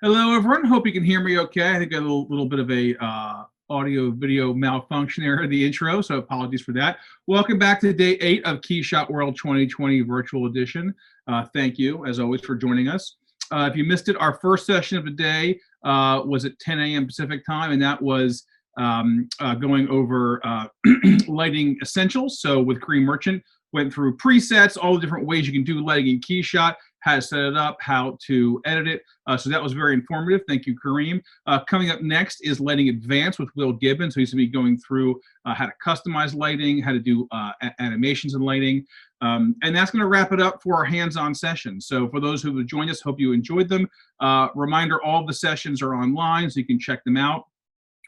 Hello, everyone. Hope you can hear me okay. I think I had a little bit of a audio video malfunction there in the intro, so apologies for that. Welcome back to day 8 of KeyShot World 2020 Virtual Edition. Thank you, as always, for joining us. If you missed it, our first session of the day was at 10 a.m. Pacific time, and that was going over lighting essentials. So with Kareem Merchant, went through presets, all the different ways you can do lighting in KeyShot, how to set it up, how to edit it. So that was very informative. Thank you, Kareem. Coming up next is Lighting Advanced with Will Gibbons. So he's going to be going through how to customize lighting, how to do animations in lighting. And that's going to wrap it up for our hands-on session. So for those who have joined us, hope you enjoyed them. Reminder, all of the sessions are online, so you can check them out.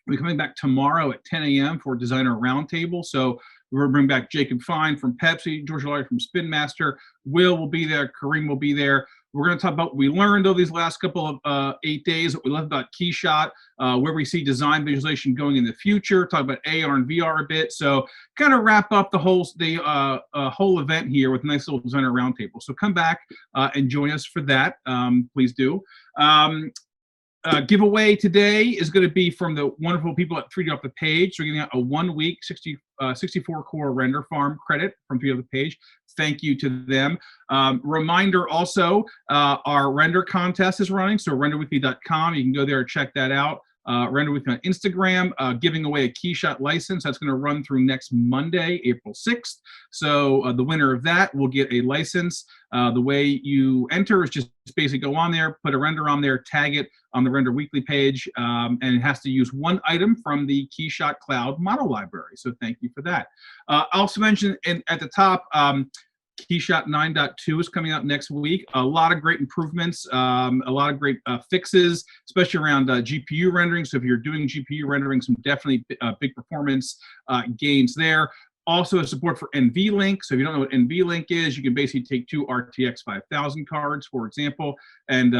We're coming back tomorrow at 10 a.m. for Designer Roundtable. So we're going to bring back Jacob Fine from Pepsi, George Lloyd from Spin Master. Will be there. Kareem will be there. We're going to talk about what we learned over these last couple of 8 days, what we love about KeyShot, where we see design visualization going in the future, talk about AR and VR a bit. So kind of wrap up the whole event here with a nice little Designer Roundtable. So come back and join us for that. Please do. Giveaway today is going to be from the wonderful people at 3D Off the Page. So we're giving out a 1-week 64 core render farm credit from 3D Off the Page. Thank you to them. Reminder also, our render contest is running. So renderweekly.com. You can go there and check that out. Render Weekly on Instagram, giving away a KeyShot license. That's going to run through next Monday, April 6th. So the winner of that will get a license. The way you enter is just basically go on there, put a render on there, tag it on the Render Weekly page, and it has to use one item from the KeyShot Cloud model library. So thank you for that. I also mentioned at the top, KeyShot 9.2 is coming out next week. A lot of great improvements, a lot of great fixes, especially around GPU rendering. So if you're doing GPU rendering, some definitely big performance gains there. Also a support for NVLink. So if you don't know what NVLink is, you can basically take 2 RTX 5000 cards, for example, and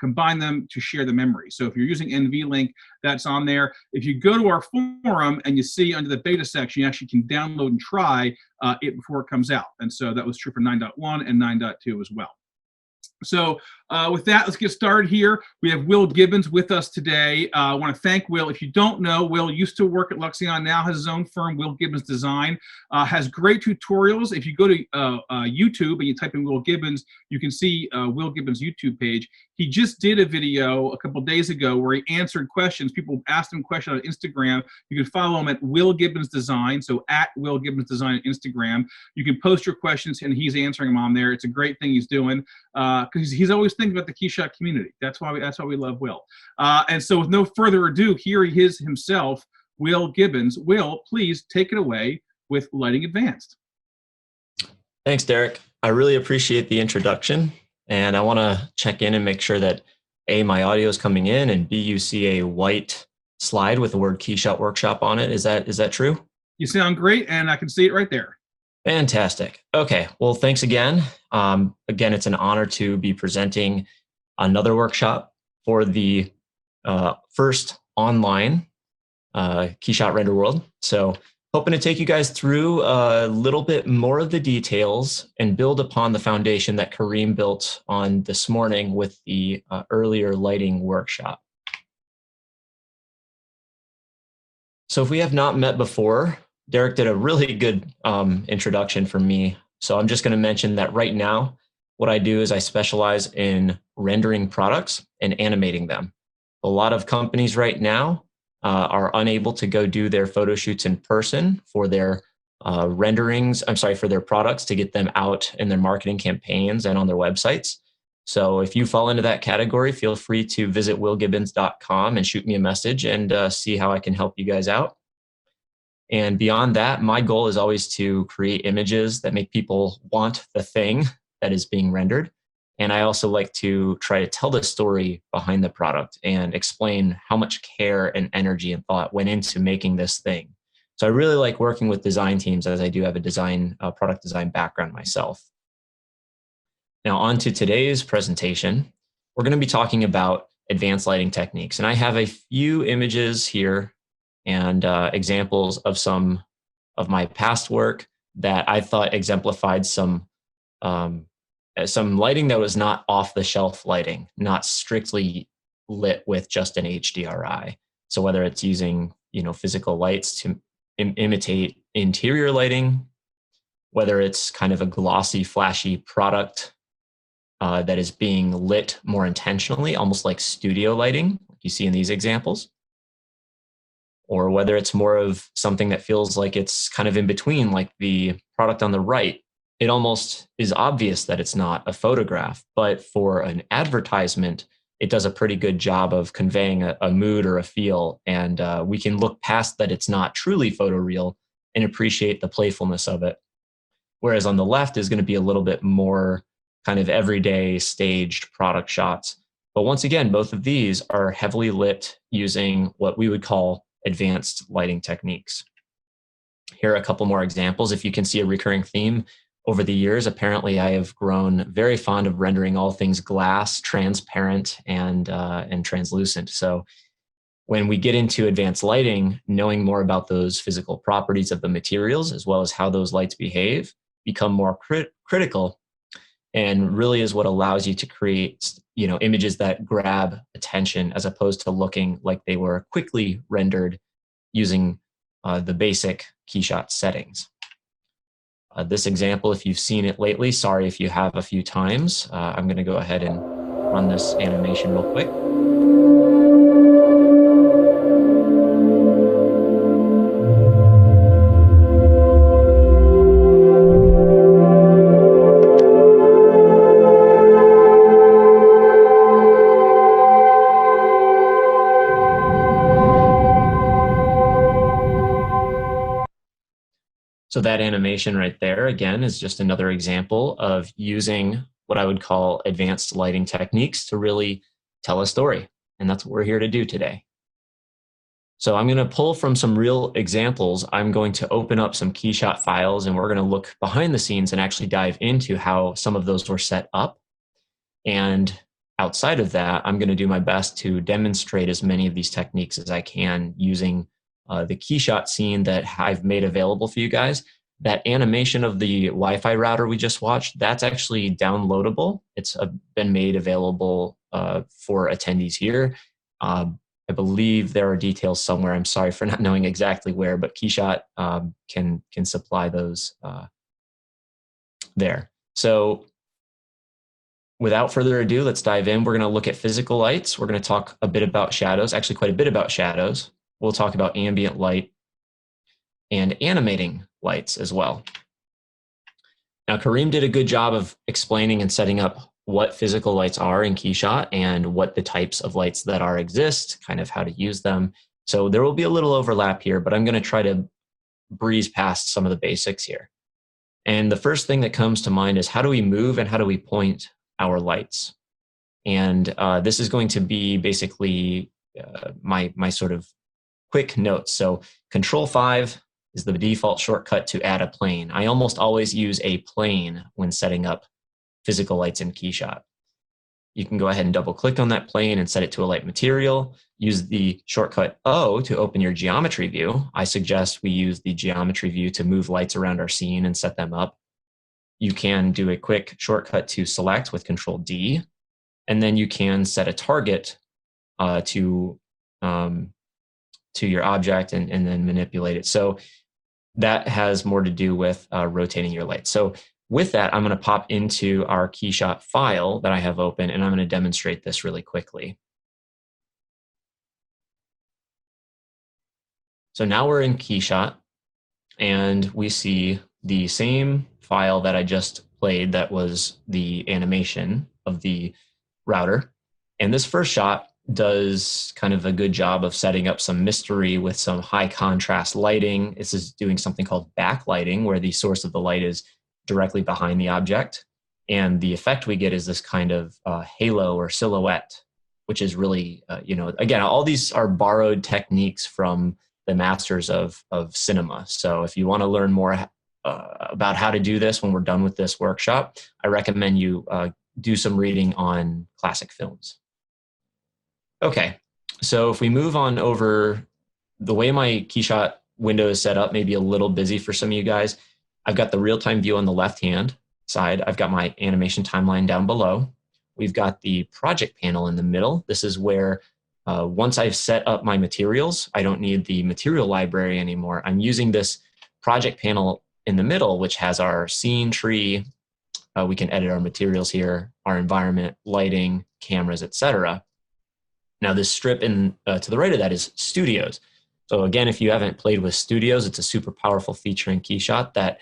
combine them to share the memory. So if you're using NVLink, that's on there. If you go to our forum and you see under the beta section, you actually can download and try it before it comes out. And so that was true for 9.1 and 9.2 as well. So with that, let's get started here. We have Will Gibbons with us today. I want to thank Will. If you don't know, Will used to work at Luxion, now has his own firm, Will Gibbons Design. Has great tutorials. If you go to YouTube and you type in Will Gibbons, you can see Will Gibbons' YouTube page. He just did a video a couple days ago where he answered questions. People asked him questions on Instagram. You can follow him at Will Gibbons Design, so at Will Gibbons Design on Instagram. You can post your questions and he's answering them on there. It's a great thing he's doing because he's always thinking about the KeyShot community. That's why we love Will. And so with no further ado, here he is himself, Will Gibbons. Will, please take it away with Lighting Advanced. Thanks, Derek. I really appreciate the introduction. And I want to check in and make sure that A, my audio is coming in, and B, you see a white slide with the word KeyShot Workshop on it. Is that true? You sound great, and I can see it right there. Fantastic. Okay, well, thanks again. Again, it's an honor to be presenting another workshop for the first online KeyShot Render World. So hoping to take you guys through a little bit more of the details and build upon the foundation that Kareem built on this morning with the earlier lighting workshop. So if we have not met before, Derek did a really good introduction for me. So I'm just going to mention that right now, what I do is I specialize in rendering products and animating them. A lot of companies right now are unable to go do their photo shoots in person for their for their products to get them out in their marketing campaigns and on their websites. So if you fall into that category, feel free to visit willgibbons.com and shoot me a message and see how I can help you guys out. And beyond that, my goal is always to create images that make people want the thing that is being rendered. And I also like to try to tell the story behind the product and explain how much care and energy and thought went into making this thing. So I really like working with design teams, as I do have a product design background myself. Now on to today's presentation. We're going to be talking about advanced lighting techniques. And I have a few images here and examples of some of my past work that I thought exemplified some lighting that was not off-the-shelf lighting, not strictly lit with just an HDRI. So whether it's using, physical lights to imitate interior lighting, whether it's kind of a glossy, flashy product that is being lit more intentionally, almost like studio lighting, like you see in these examples, or whether it's more of something that feels like it's kind of in between, like the product on the right. It almost is obvious that it's not a photograph, but for an advertisement, it does a pretty good job of conveying a mood or a feel. And we can look past that it's not truly photoreal and appreciate the playfulness of it. Whereas on the left is going to be a little bit more kind of everyday staged product shots. But once again, both of these are heavily lit using what we would call advanced lighting techniques. Here are a couple more examples. If you can see a recurring theme over the years, apparently I have grown very fond of rendering all things glass, transparent, and translucent. So when we get into advanced lighting, knowing more about those physical properties of the materials, as well as how those lights behave, become more critical, and really is what allows you to create, images that grab attention, as opposed to looking like they were quickly rendered using the basic KeyShot settings. This example, if you've seen it lately, sorry if you have a few times, I'm going to go ahead and run this animation real quick. So that animation right there, again, is just another example of using what I would call advanced lighting techniques to really tell a story. And that's what we're here to do today. So I'm going to pull from some real examples. I'm going to open up some KeyShot files, and we're going to look behind the scenes and actually dive into how some of those were set up. And outside of that, I'm going to do my best to demonstrate as many of these techniques as I can using the KeyShot scene that I've made available for you guys. That animation of the Wi-Fi router we just watched, that's actually downloadable. It's been made available for attendees here. I believe there are details somewhere. I'm sorry for not knowing exactly where, but KeyShot can supply those there. So without further ado, let's dive in. We're going to look at physical lights. We're going to talk a bit about shadows, actually quite a bit about shadows. We'll talk about ambient light and animating lights as well. Now, Kareem did a good job of explaining and setting up what physical lights are in KeyShot and what the types of lights that exist, kind of how to use them. So there will be a little overlap here, but I'm going to try to breeze past some of the basics here. And the first thing that comes to mind is, how do we move and how do we point our lights? And this is going to be basically my sort of quick notes. So Control-5 is the default shortcut to add a plane. I almost always use a plane when setting up physical lights in KeyShot. You can go ahead and double click on that plane and set it to a light material. Use the shortcut O to open your geometry view. I suggest we use the geometry view to move lights around our scene and set them up. You can do a quick shortcut to select with Control-D, and then you can set a target to your object and then manipulate it. So that has more to do with rotating your light. So with that, I'm going to pop into our KeyShot file that I have open, and I'm going to demonstrate this really quickly. So now we're in KeyShot, and we see the same file that I just played that was the animation of the router. And this first shot does kind of a good job of setting up some mystery with some high contrast lighting. This is doing something called backlighting, where the source of the light is directly behind the object. And the effect we get is this kind of halo or silhouette, which is really, again, all these are borrowed techniques from the masters of cinema. So if you want to learn more about how to do this when we're done with this workshop, I recommend you do some reading on classic films. Okay, so if we move on over, the way my KeyShot window is set up may be a little busy for some of you guys. I've got the real-time view on the left-hand side. I've got my animation timeline down below. we've got the project panel in the middle. This is where once I've set up my materials, I don't need the material library anymore. I'm using this project panel in the middle, which has our scene tree. We can edit our materials here, our environment, lighting, cameras, etc. Now this strip to the right of that is studios. So again, if you haven't played with studios, it's a super powerful feature in KeyShot that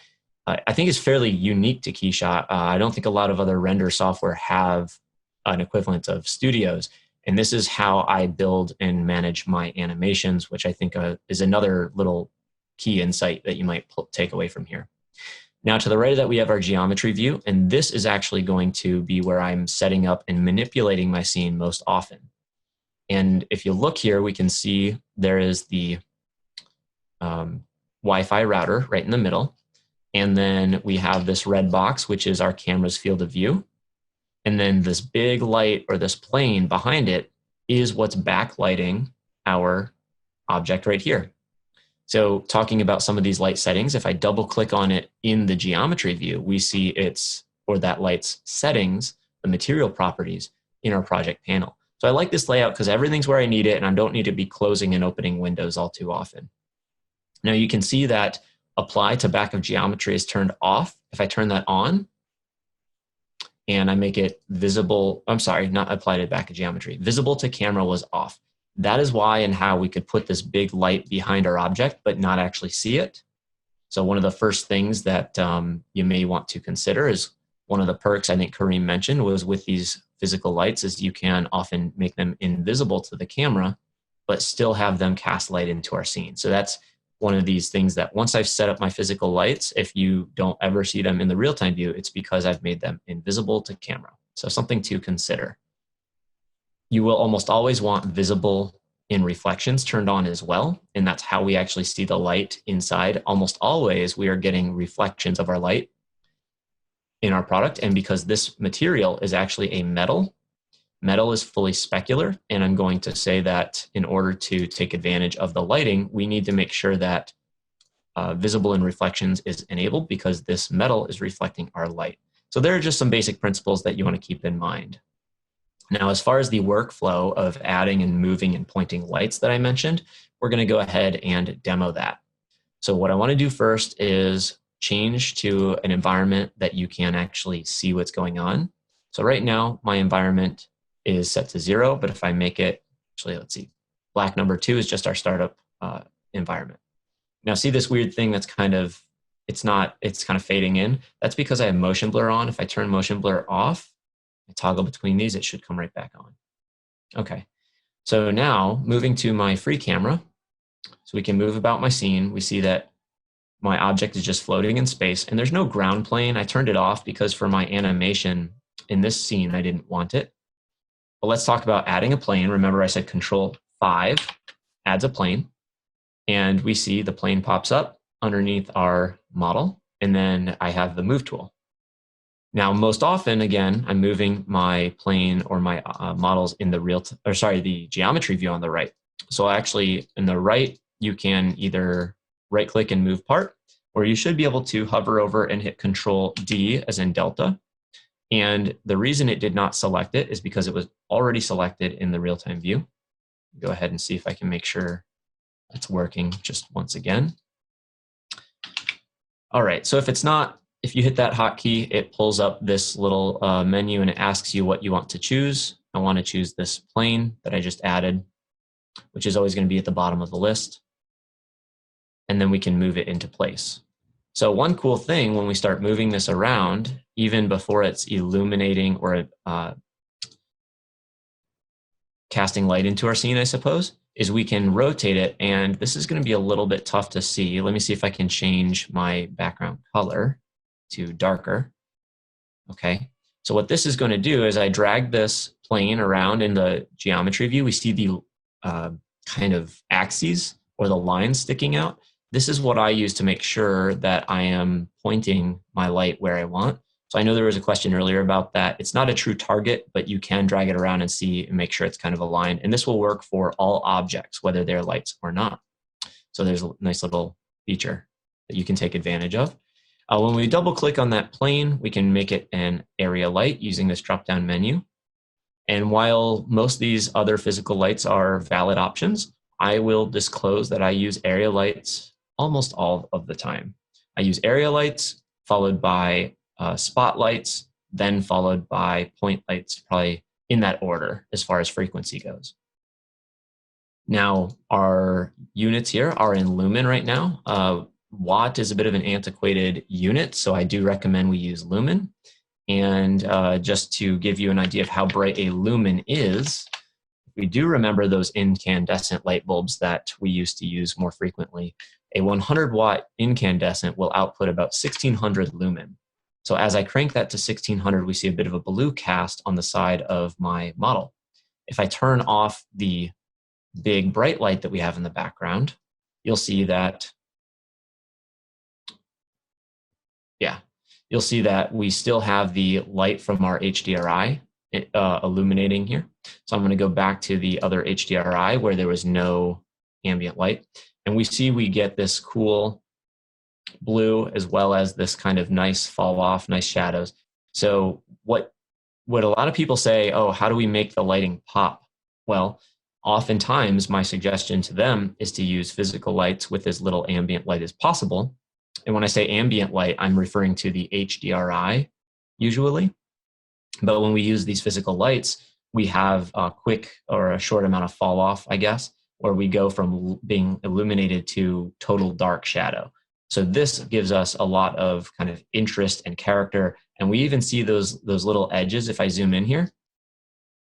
I think is fairly unique to KeyShot. I don't think a lot of other render software have an equivalent of studios. And this is how I build and manage my animations, which I think is another little key insight that you might take away from here. Now to the right of that, we have our geometry view, and this is actually going to be where I'm setting up and manipulating my scene most often. And if you look here, we can see there is the Wi-Fi router right in the middle. And then we have this red box, which is our camera's field of view. And then this big light or this plane behind it is what's backlighting our object right here. So talking about some of these light settings, if I double click on it in the geometry view, we see that light's settings, the material properties in our project panel. So I like this layout because everything's where I need it and I don't need to be closing and opening windows all too often. Now you can see that apply to back of geometry is turned off. If I turn that on and I make it visible, I'm sorry, not apply to back of geometry, visible to camera was off. That is why and how we could put this big light behind our object, but not actually see it. So one of the first things that you may want to consider is one of the perks I think Kareem mentioned was with these physical lights is you can often make them invisible to the camera, but still have them cast light into our scene. So that's one of these things that once I've set up my physical lights, if you don't ever see them in the real-time view, it's because I've made them invisible to camera. So something to consider. You will almost always want visible in reflections turned on as well. And that's how we actually see the light inside. Almost always we are getting reflections of our light in our product. And because this material is actually a metal is fully specular. And I'm going to say that in order to take advantage of the lighting, we need to make sure that visible in reflections is enabled because this metal is reflecting our light. So there are just some basic principles that you want to keep in mind. Now, as far as the workflow of adding and moving and pointing lights that I mentioned, we're going to go ahead and demo that. So what I want to do first is change to an environment that you can actually see what's going on. So right now, my environment is set to 0, but if I make it, actually, let's see, black number 2 is just our startup environment. Now see this weird thing that's kind of, it's kind of fading in. That's because I have motion blur on. If I turn motion blur off, I toggle between these, it should come right back on. Okay, so now moving to my free camera, so we can move about my scene. We see that my object is just floating in space and there's no ground plane. I turned it off because for my animation in this scene, I didn't want it. But let's talk about adding a plane. Remember I said Control 5 adds a plane and we see the plane pops up underneath our model and then I have the move tool. Now, most often, again, I'm moving my plane or my models in the the geometry view on the right. So actually, in the right, you can either right-click and move part, or you should be able to hover over and hit Control D as in Delta. And the reason it did not select it is because it was already selected in the real-time view. Go ahead and see if I can make sure it's working just once again. All right, so if you hit that hotkey, it pulls up this little menu and it asks you what you want to choose. I want to choose this plane that I just added, which is always going to be at the bottom of the list. And then we can move it into place. So one cool thing when we start moving this around, even before it's illuminating or casting light into our scene, I suppose, is we can rotate it. And this is going to be a little bit tough to see. Let me see if I can change my background color to darker. Okay, so what this is going to do is I drag this plane around in the geometry view. We see the kind of axes or the lines sticking out. This is what I use to make sure that I am pointing my light where I want. So I know there was a question earlier about that. It's not a true target, but you can drag it around and see and make sure it's kind of aligned. And this will work for all objects, whether they're lights or not. So there's a nice little feature that you can take advantage of. When we double click on that plane, we can make it an area light using this drop-down menu. And while most of these other physical lights are valid options, I will disclose that I use area lights almost all of the time. I use area lights followed by spotlights, then followed by point lights, probably in that order as far as frequency goes. Now, our units here are in lumen right now. Watt is a bit of an antiquated unit, so I do recommend we use lumen. And just to give you an idea of how bright a lumen is, we do remember those incandescent light bulbs that we used to use more frequently. A 100 watt incandescent will output about 1600 lumen. So as I crank that to 1600, we see a bit of a blue cast on the side of my model. If I turn off the big bright light that we have in the background, you'll see that, you'll see that we still have the light from our HDRI illuminating here. So I'm going to go back to the other HDRI where there was no ambient light. And we see we get this cool blue as well as this kind of nice fall off, nice shadows. So what a lot of people say, oh, how do we make the lighting pop? Well, oftentimes my suggestion to them is to use physical lights with as little ambient light as possible. And when I say ambient light, I'm referring to the HDRI usually. But when we use these physical lights, we have a quick or a short amount of fall off, I guess, where we go from being illuminated to total dark shadow. So this gives us a lot of kind of interest and character. And we even see those little edges. If I zoom in here,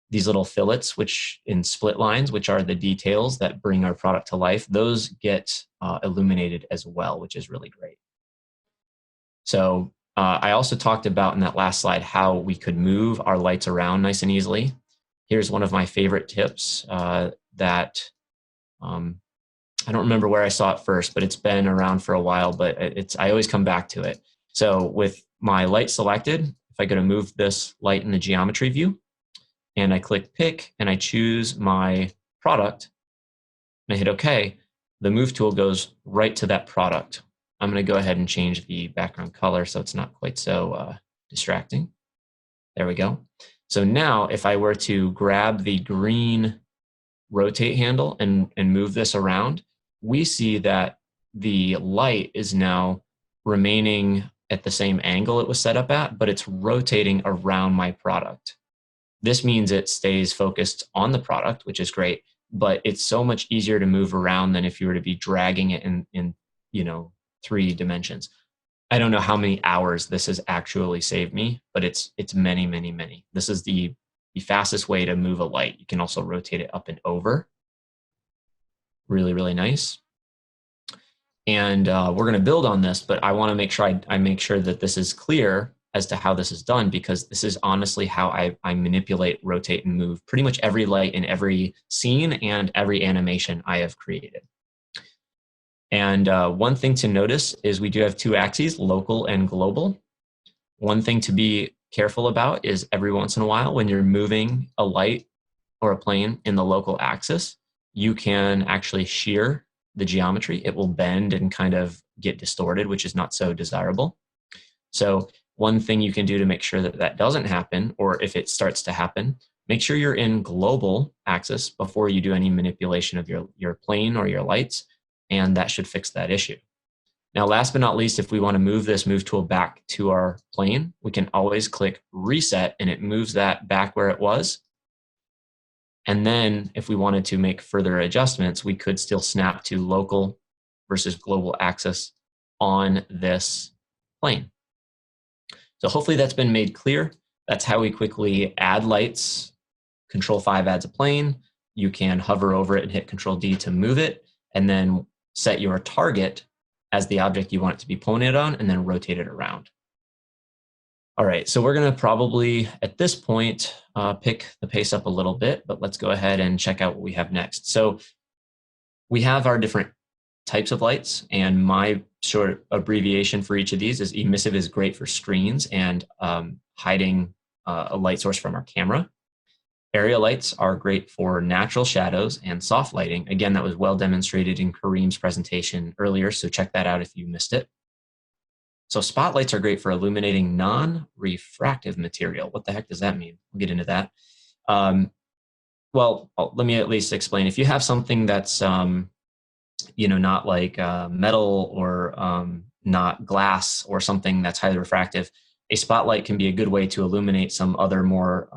these little fillets, which in split lines, which are the details that bring our product to life, those get illuminated as well, which is really great. So I also talked about in that last slide how we could move our lights around nice and easily. Here's one of my favorite tips that I don't remember where I saw it first, but it's been around for a while, but I always come back to it. So with my light selected, if I go to move this light in the geometry view, and I click pick and I choose my product, and I hit OK, the move tool goes right to that product. I'm going to go ahead and change the background color so it's not quite so distracting. There we go. So now if I were to grab the green rotate handle and move this around, we see that the light is now remaining at the same angle it was set up at, but it's rotating around my product. This means it stays focused on the product, which is great, but it's so much easier to move around than if you were to be dragging it in 3 dimensions. I don't know how many hours this has actually saved me, but it's many, many, many. This is the fastest way to move a light. You can also rotate it up and over. Really, really nice. And we're going to build on this, but I want to make sure I make sure that this is clear as to how this is done, because this is honestly how I manipulate, rotate, and move pretty much every light in every scene and every animation I have created. And one thing to notice is we do have 2 axes, local and global. One thing to be careful about is every once in a while when you're moving a light or a plane in the local axis, you can actually shear the geometry. It will bend and kind of get distorted, which is not so desirable. So one thing you can do to make sure that that doesn't happen, or if it starts to happen, make sure you're in global axis before you do any manipulation of your plane or your lights, and that should fix that issue. Now, last but not least, if we want to move this move tool back to our plane, we can always click reset and it moves that back where it was. And then if we wanted to make further adjustments, we could still snap to local versus global axis on this plane. So hopefully that's been made clear. That's how we quickly add lights. Control 5 adds a plane. You can hover over it and hit Control D to move it, and then set your target as the object you want it to be pointed on, and then rotate it around. All right, so we're going to probably, at this point, pick the pace up a little bit, but let's go ahead and check out what we have next. So we have our different types of lights, and my short abbreviation for each of these is emissive is great for screens and hiding a light source from our camera. Area lights are great for natural shadows and soft lighting. Again, that was well demonstrated in Kareem's presentation earlier, so check that out if you missed it. So spotlights are great for illuminating non-refractive material. What the heck does that mean? We'll get into that. Well, let me at least explain. If you have something that's, not like metal or not glass or something that's highly refractive, a spotlight can be a good way to illuminate some other more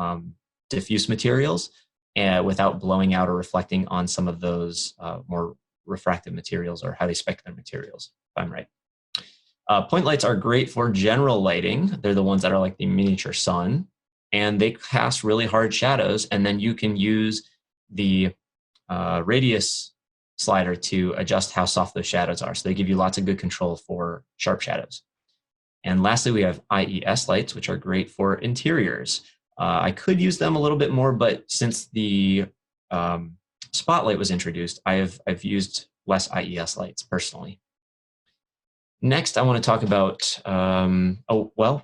diffuse materials without blowing out or reflecting on some of those more refractive materials or highly specular materials, if I'm right. Point lights are great for general lighting. They're the ones that are like the miniature sun, and they cast really hard shadows, and then you can use the radius slider to adjust how soft those shadows are. So they give you lots of good control for sharp shadows. And lastly, we have IES lights, which are great for interiors. I could use them a little bit more, but since the spotlight was introduced, I've used less IES lights personally. Next, I want to talk about,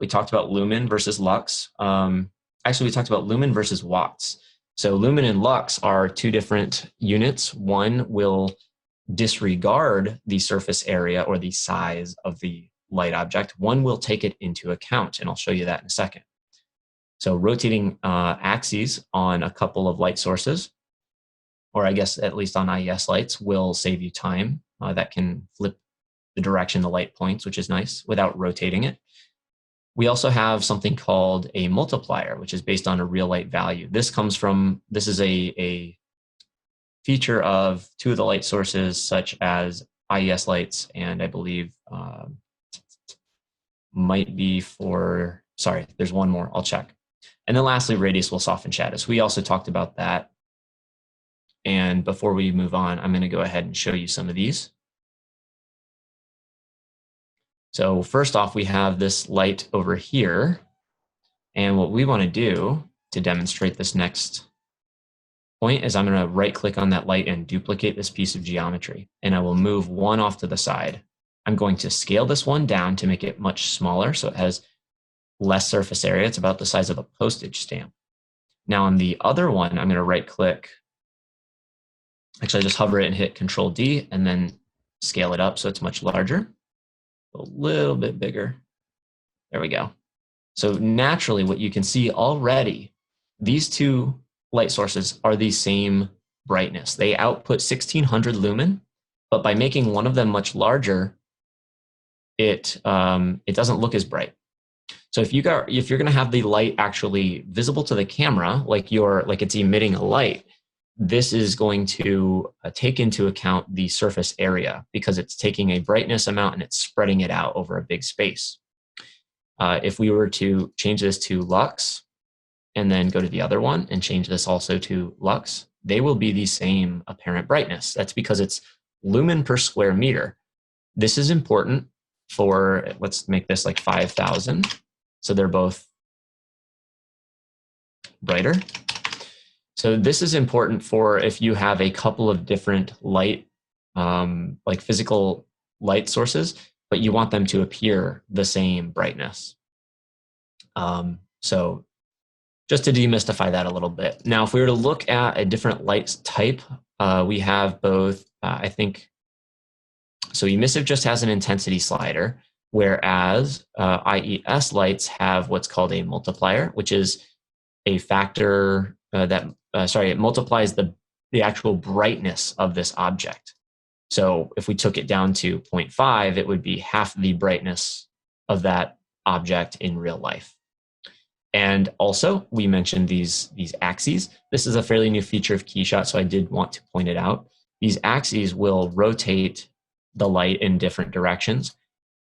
we talked about lumen versus lux. Actually, we talked about lumen versus watts. So lumen and lux are two different units. One will disregard the surface area or the size of the light object. One will take it into account, and I'll show you that in a second. So rotating axes on a couple of light sources, or I guess at least on IES lights, will save you time. That can flip the direction the light points, which is nice, without rotating it. We also have something called a multiplier, which is based on a real light value. This is a feature of two of the light sources, such as IES lights, and I believe there's one more, I'll check. And then lastly, radius will soften shadows. We also talked about that. And before we move on, I'm going to go ahead and show you some of these. So first off, we have this light over here. And what we want to do to demonstrate this next point is I'm going to right click on that light and duplicate this piece of geometry. And I will move one off to the side. I'm going to scale this one down to make it much smaller so it has less surface area. It's about the size of a postage stamp. Now on the other one, I'm going to right click. Actually, just hover it and hit Control D and then scale it up so it's much larger. A little bit bigger. There we go. So naturally, what you can see already, these two light sources are the same brightness. They output 1600 lumen, but by making one of them much larger, it doesn't look as bright. So if you're going to have the light actually visible to the camera, like it's emitting a light, this is going to take into account the surface area because it's taking a brightness amount and it's spreading it out over a big space. If we were to change this to lux and then go to the other one and change this also to lux, they will be the same apparent brightness. That's because it's lumen per square meter. This is important for, let's make this like 5,000. So they're both brighter. So this is important for if you have a couple of different light, like physical light sources, but you want them to appear the same brightness. So just to demystify that a little bit. Now, if we were to look at a different light type, we have both, I think, so emissive just has an intensity slider, whereas IES lights have what's called a multiplier, which is a factor it multiplies the actual brightness of this object. So if we took it down to 0.5, it would be half the brightness of that object in real life. And also, we mentioned these axes. This is a fairly new feature of KeyShot, so I did want to point it out. These axes will rotate the light in different directions.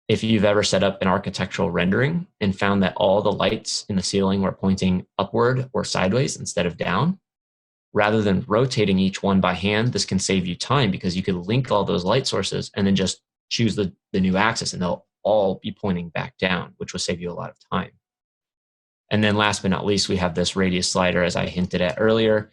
If you've ever set up an architectural rendering and found that all the lights in the ceiling were pointing upward or sideways instead of down, rather than rotating each one by hand, this can save you time because you could link all those light sources and then just choose the new axis and they'll all be pointing back down, which will save you a lot of time. And then last but not least, we have this radius slider, as I hinted at earlier.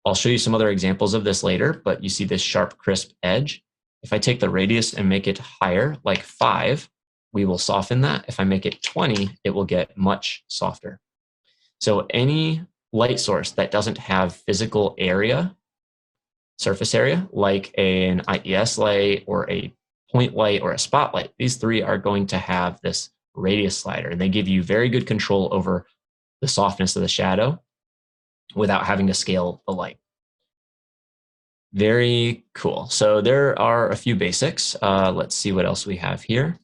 I'll show you some other examples of this later, but you see this sharp, crisp edge. If I take the radius and make it higher, like 5, we will soften that. If I make it 20, it will get much softer. So any light source that doesn't have physical area, surface area, like an IES light or a point light or a spotlight, these three are going to have this radius slider, and they give you very good control over the softness of the shadow. without having to scale the light. Very cool. So there are a few basics. Let's see what else we have here.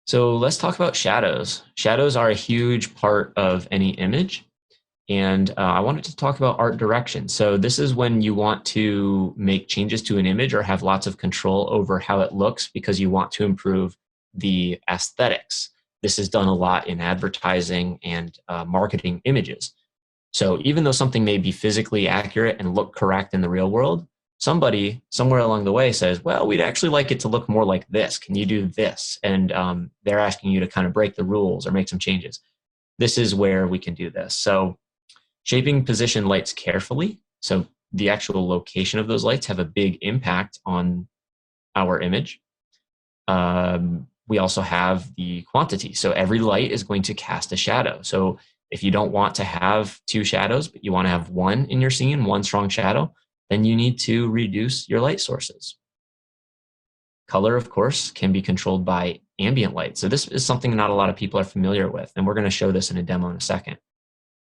So let's talk about shadows. Shadows are a huge part of any image. And I wanted to talk about art direction. So this is when you want to make changes to an image or have lots of control over how it looks because you want to improve the aesthetics. This is done a lot in advertising and marketing images. So even though something may be physically accurate and look correct in the real world, somebody somewhere along the way says, well, we'd actually like it to look more like this. Can you do this? And they're asking you to kind of break the rules or make some changes. This is where we can do this. So shaping position lights carefully. So the actual location of those lights have a big impact on our image. We also have the quantity. So every light is going to cast a shadow. So if you don't want to have two shadows, but you want to have one in your scene, one strong shadow, then you need to reduce your light sources. Color, of course, can be controlled by ambient light. So this is something not a lot of people are familiar with, and we're going to show this in a demo in a second.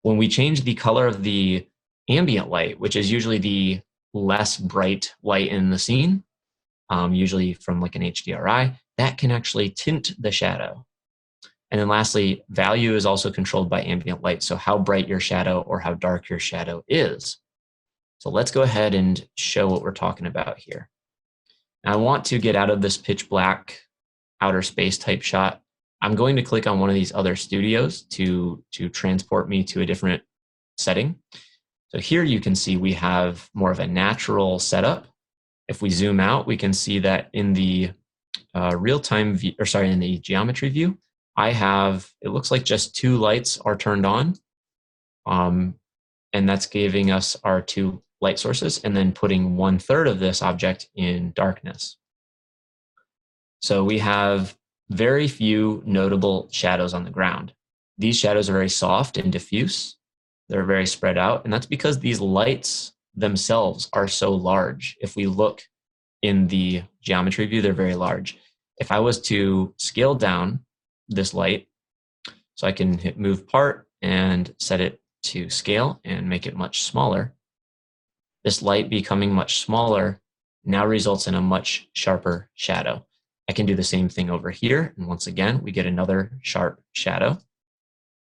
When we change the color of the ambient light, which is usually the less bright light in the scene, usually from like an HDRI, that can actually tint the shadow. And then lastly, value is also controlled by ambient light. So how bright your shadow or how dark your shadow is. So let's go ahead and show what we're talking about here. Now I want to get out of this pitch black outer space type shot. I'm going to click on one of these other studios to transport me to a different setting. So here you can see we have more of a natural setup. If we zoom out, we can see that in the real-time view, or sorry, in the geometry view, I have, it looks like just two lights are turned on. And that's giving us our two light sources and then putting 1/3 of this object in darkness. So we have very few notable shadows on the ground. These shadows are very soft and diffuse. They're very spread out. And that's because these lights themselves are so large. If we look in the geometry view, they're very large. If I was to scale down this light, so I can hit move part and set it to scale and make it much smaller, this light becoming much smaller now results in a much sharper shadow. I can do the same thing over here. And once again, we get another sharp shadow.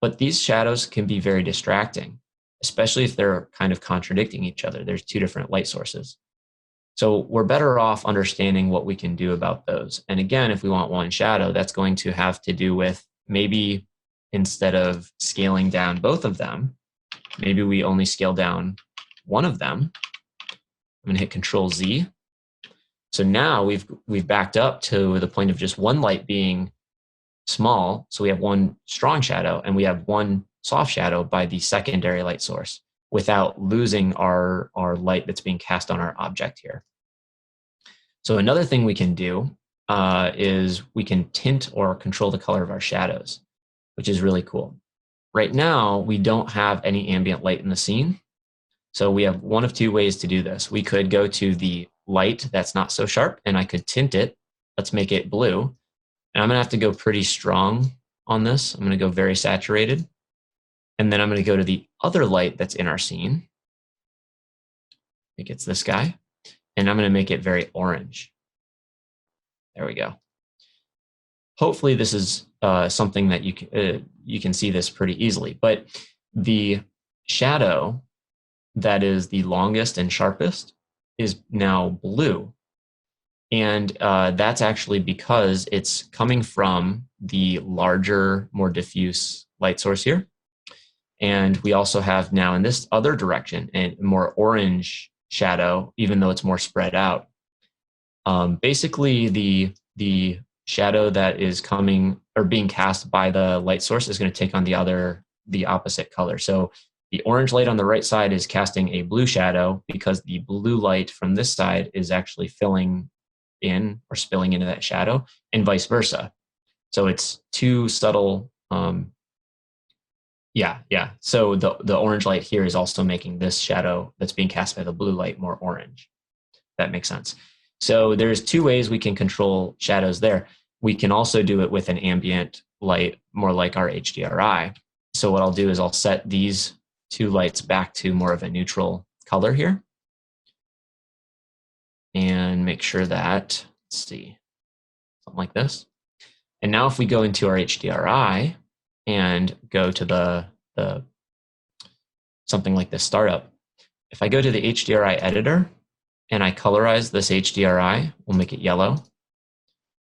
But these shadows can be very distracting, especially if they're kind of contradicting each other. There's two different light sources. So we're better off understanding what we can do about those. And again, if we want one shadow, that's going to have to do with maybe instead of scaling down both of them, maybe we only scale down one of them. I'm going to hit Control Z. So now we've backed up to the point of just one light being small. So we have one strong shadow and we have one soft shadow by the secondary light source without losing our light that's being cast on our object here. So another thing we can do is we can tint or control the color of our shadows, which is really cool. Right now, we don't have any ambient light in the scene. So we have one of two ways to do this. We could go to the light that's not so sharp and I could tint it. Let's make it blue. And I'm gonna have to go pretty strong on this. I'm gonna go very saturated. And then I'm gonna go to the other light that's in our scene. I think it's this guy. And I'm gonna make it very orange. There we go. Hopefully this is something that you can see this pretty easily. But the shadow that is the longest and sharpest is now blue. And that's actually because it's coming from the larger, more diffuse light source here. And we also have now in this other direction a more orange shadow, even though it's more spread out. Basically, the shadow that is coming or being cast by the light source is going to take on the opposite color. So the orange light on the right side is casting a blue shadow because the blue light from this side is actually filling in or spilling into that shadow, and vice versa. So it's too subtle. So the orange light here is also making this shadow that's being cast by the blue light more orange. That makes sense. So there's two ways we can control shadows there. We can also do it with an ambient light, more like our HDRI. So what I'll do is I'll set these two lights back to more of a neutral color here. And make sure that, let's see, something like this. And now if we go into our HDRI and go to the something like this startup, if I go to the HDRI editor and I colorize this HDRI, we'll make it yellow.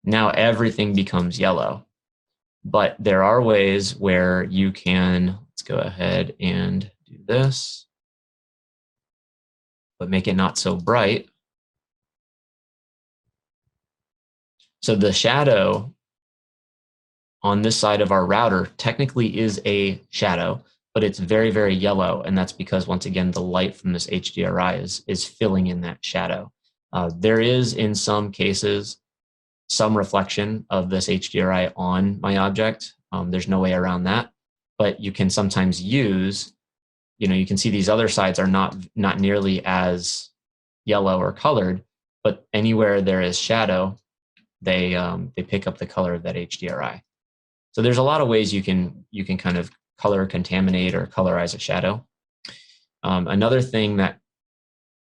Now everything becomes yellow. But there are ways where you can, let's go ahead and do this, but make it not so bright. So the shadow on this side of our router technically is a shadow, but it's very, very yellow. And that's because, once again, the light from this HDRI is filling in that shadow. There is, in some cases, some reflection of this HDRI on my object. There's no way around that, but you can sometimes use, you can see these other sides are not nearly as yellow or colored, but anywhere there is shadow, they pick up the color of that HDRI. So there's a lot of ways you can kind of color contaminate or colorize a shadow. Another thing that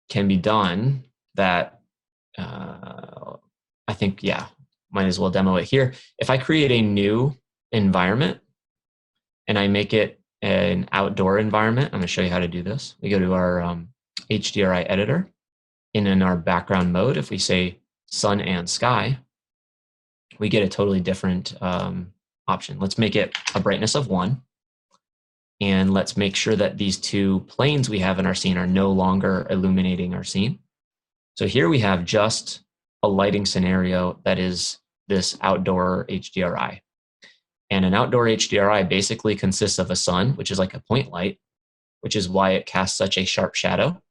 can be done that I think, might as well demo it here. If I create a new environment and I make it an outdoor environment, I'm going to show you how to do this. We go to our HDRI editor, and in our background mode, if we say sun and sky, we get a totally different option. Let's make it a brightness of 1. And let's make sure that these two planes we have in our scene are no longer illuminating our scene. So here we have just a lighting scenario that is this outdoor HDRI. And an outdoor HDRI basically consists of a sun, which is like a point light, which is why it casts such a sharp shadow.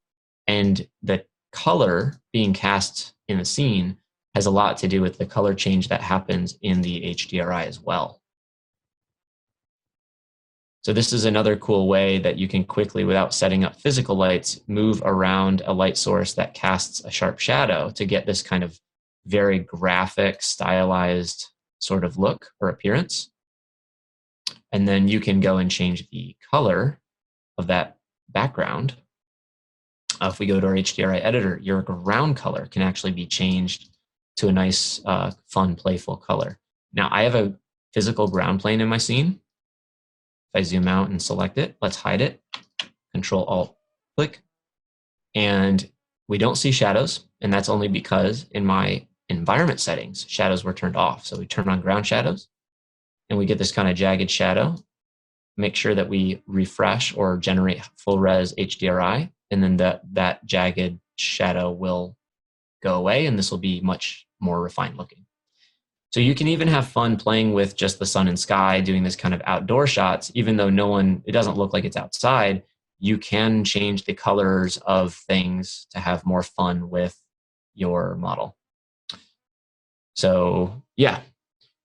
And the color being cast in the scene has a lot to do with the color change that happens in the HDRI as well. So this is another cool way that you can quickly, without setting up physical lights, move around a light source that casts a sharp shadow to get this kind of very graphic, stylized sort of look or appearance. And then you can go and change the color of that background. If we go to our HDRI editor, your ground color can actually be changed to a nice, fun, playful color. Now, I have a physical ground plane in my scene. If I zoom out and select it, let's hide it. Control-Alt-Click. And we don't see shadows, and that's only because in my environment settings, shadows were turned off. So we turn on ground shadows, and we get this kind of jagged shadow. Make sure that we refresh or generate full res HDRI, and then that jagged shadow will go away, and this will be much more refined looking. So you can even have fun playing with just the sun and sky, doing this kind of outdoor shots, even though it doesn't look like it's outside. You can change the colors of things to have more fun with your model. So yeah,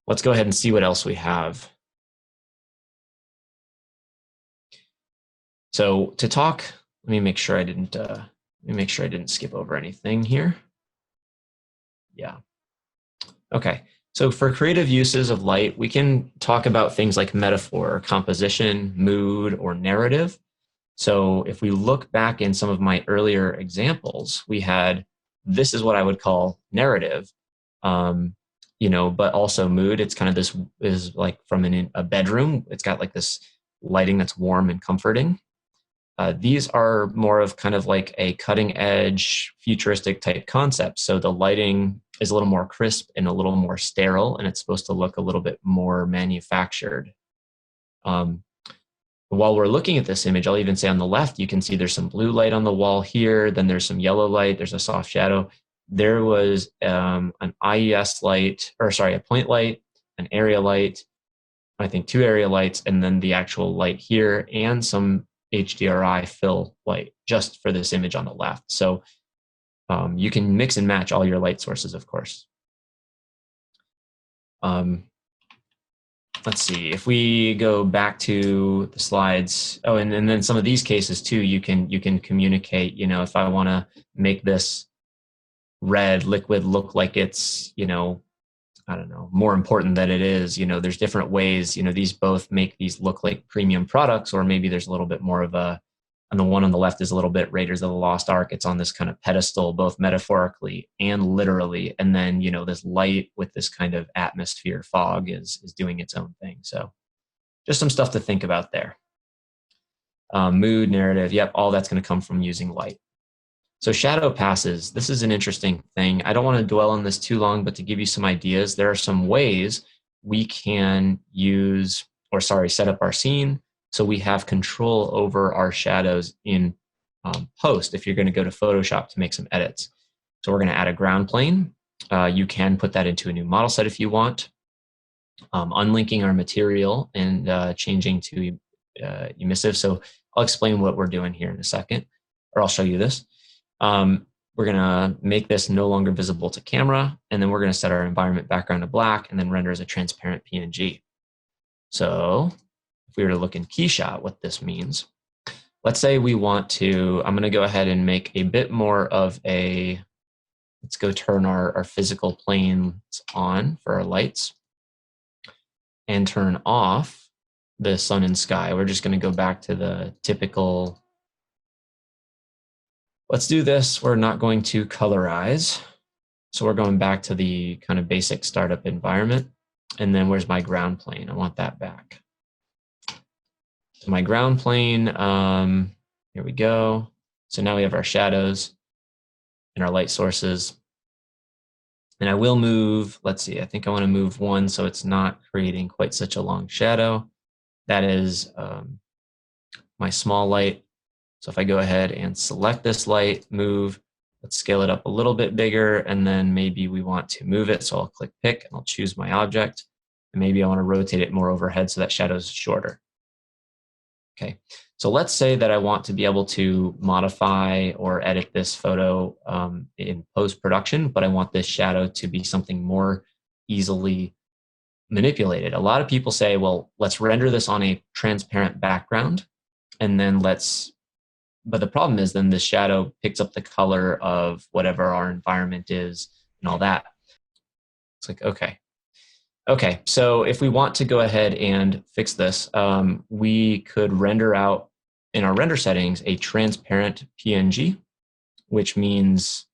let's go ahead and see what else we have. So to talk, let me make sure I didn't skip over anything here. Yeah. Okay. So for creative uses of light, we can talk about things like metaphor, composition, mood, or narrative. So if we look back in some of my earlier examples, we had, this is what I would call narrative, but also mood. It's kind of this is like from a bedroom. It's got like this lighting that's warm and comforting. These are more of kind of like a cutting edge, futuristic type concept. So the lighting is a little more crisp and a little more sterile, and it's supposed to look a little bit more manufactured. While we're looking at this image, I'll even say on the left, you can see there's some blue light on the wall here, then there's some yellow light, there's a soft shadow. There was an IES light, a point light, an area light, I think 2 area lights, and then the actual light here, and some HDRI fill light just for this image on the left. So you can mix and match all your light sources, of course. Let's see, if we go back to the slides, and then some of these cases too, you can communicate, if I want to make this red liquid look like it's, I don't know, more important than it is. There's different ways, these both make these look like premium products, or maybe there's a little bit more of and the one on the left is a little bit Raiders of the Lost Ark. It's on this kind of pedestal, both metaphorically and literally. And then, this light with this kind of atmosphere fog is doing its own thing. So just some stuff to think about there. Mood, narrative, yep, all that's going to come from using light. So shadow passes, this is an interesting thing. I don't want to dwell on this too long, but to give you some ideas, there are some ways we can set up our scene so we have control over our shadows in post if you're going to go to Photoshop to make some edits. So we're going to add a ground plane. You can put that into a new model set if you want. Unlinking our material and changing to emissive. So I'll explain what we're doing here in a second, or I'll show you this. We're going to make this no longer visible to camera, and then we're going to set our environment background to black and then render as a transparent PNG. So if we were to look in KeyShot, what this means, let's say we want to, I'm going to go ahead and make a bit more of let's go turn our physical planes on for our lights and turn off the sun and sky. We're just going to go back to the typical. Let's do this. We're not going to colorize. So we're going back to the kind of basic startup environment. And then where's my ground plane? I want that back. So my ground plane, here we go. So now we have our shadows and our light sources. And I will move, let's see, I think I want to move one so it's not creating quite such a long shadow. That is my small light. So if I go ahead and select this light, move, let's scale it up a little bit bigger, and then maybe we want to move it. So I'll click pick and I'll choose my object. And maybe I want to rotate it more overhead so that shadow is shorter. Okay, so let's say that I want to be able to modify or edit this photo in post-production, but I want this shadow to be something more easily manipulated. A lot of people say, well, let's render this on a transparent background, and then but the problem is then the shadow picks up the color of whatever our environment is and all that. It's like, okay, so if we want to go ahead and fix this, we could render out in our render settings a transparent PNG, which means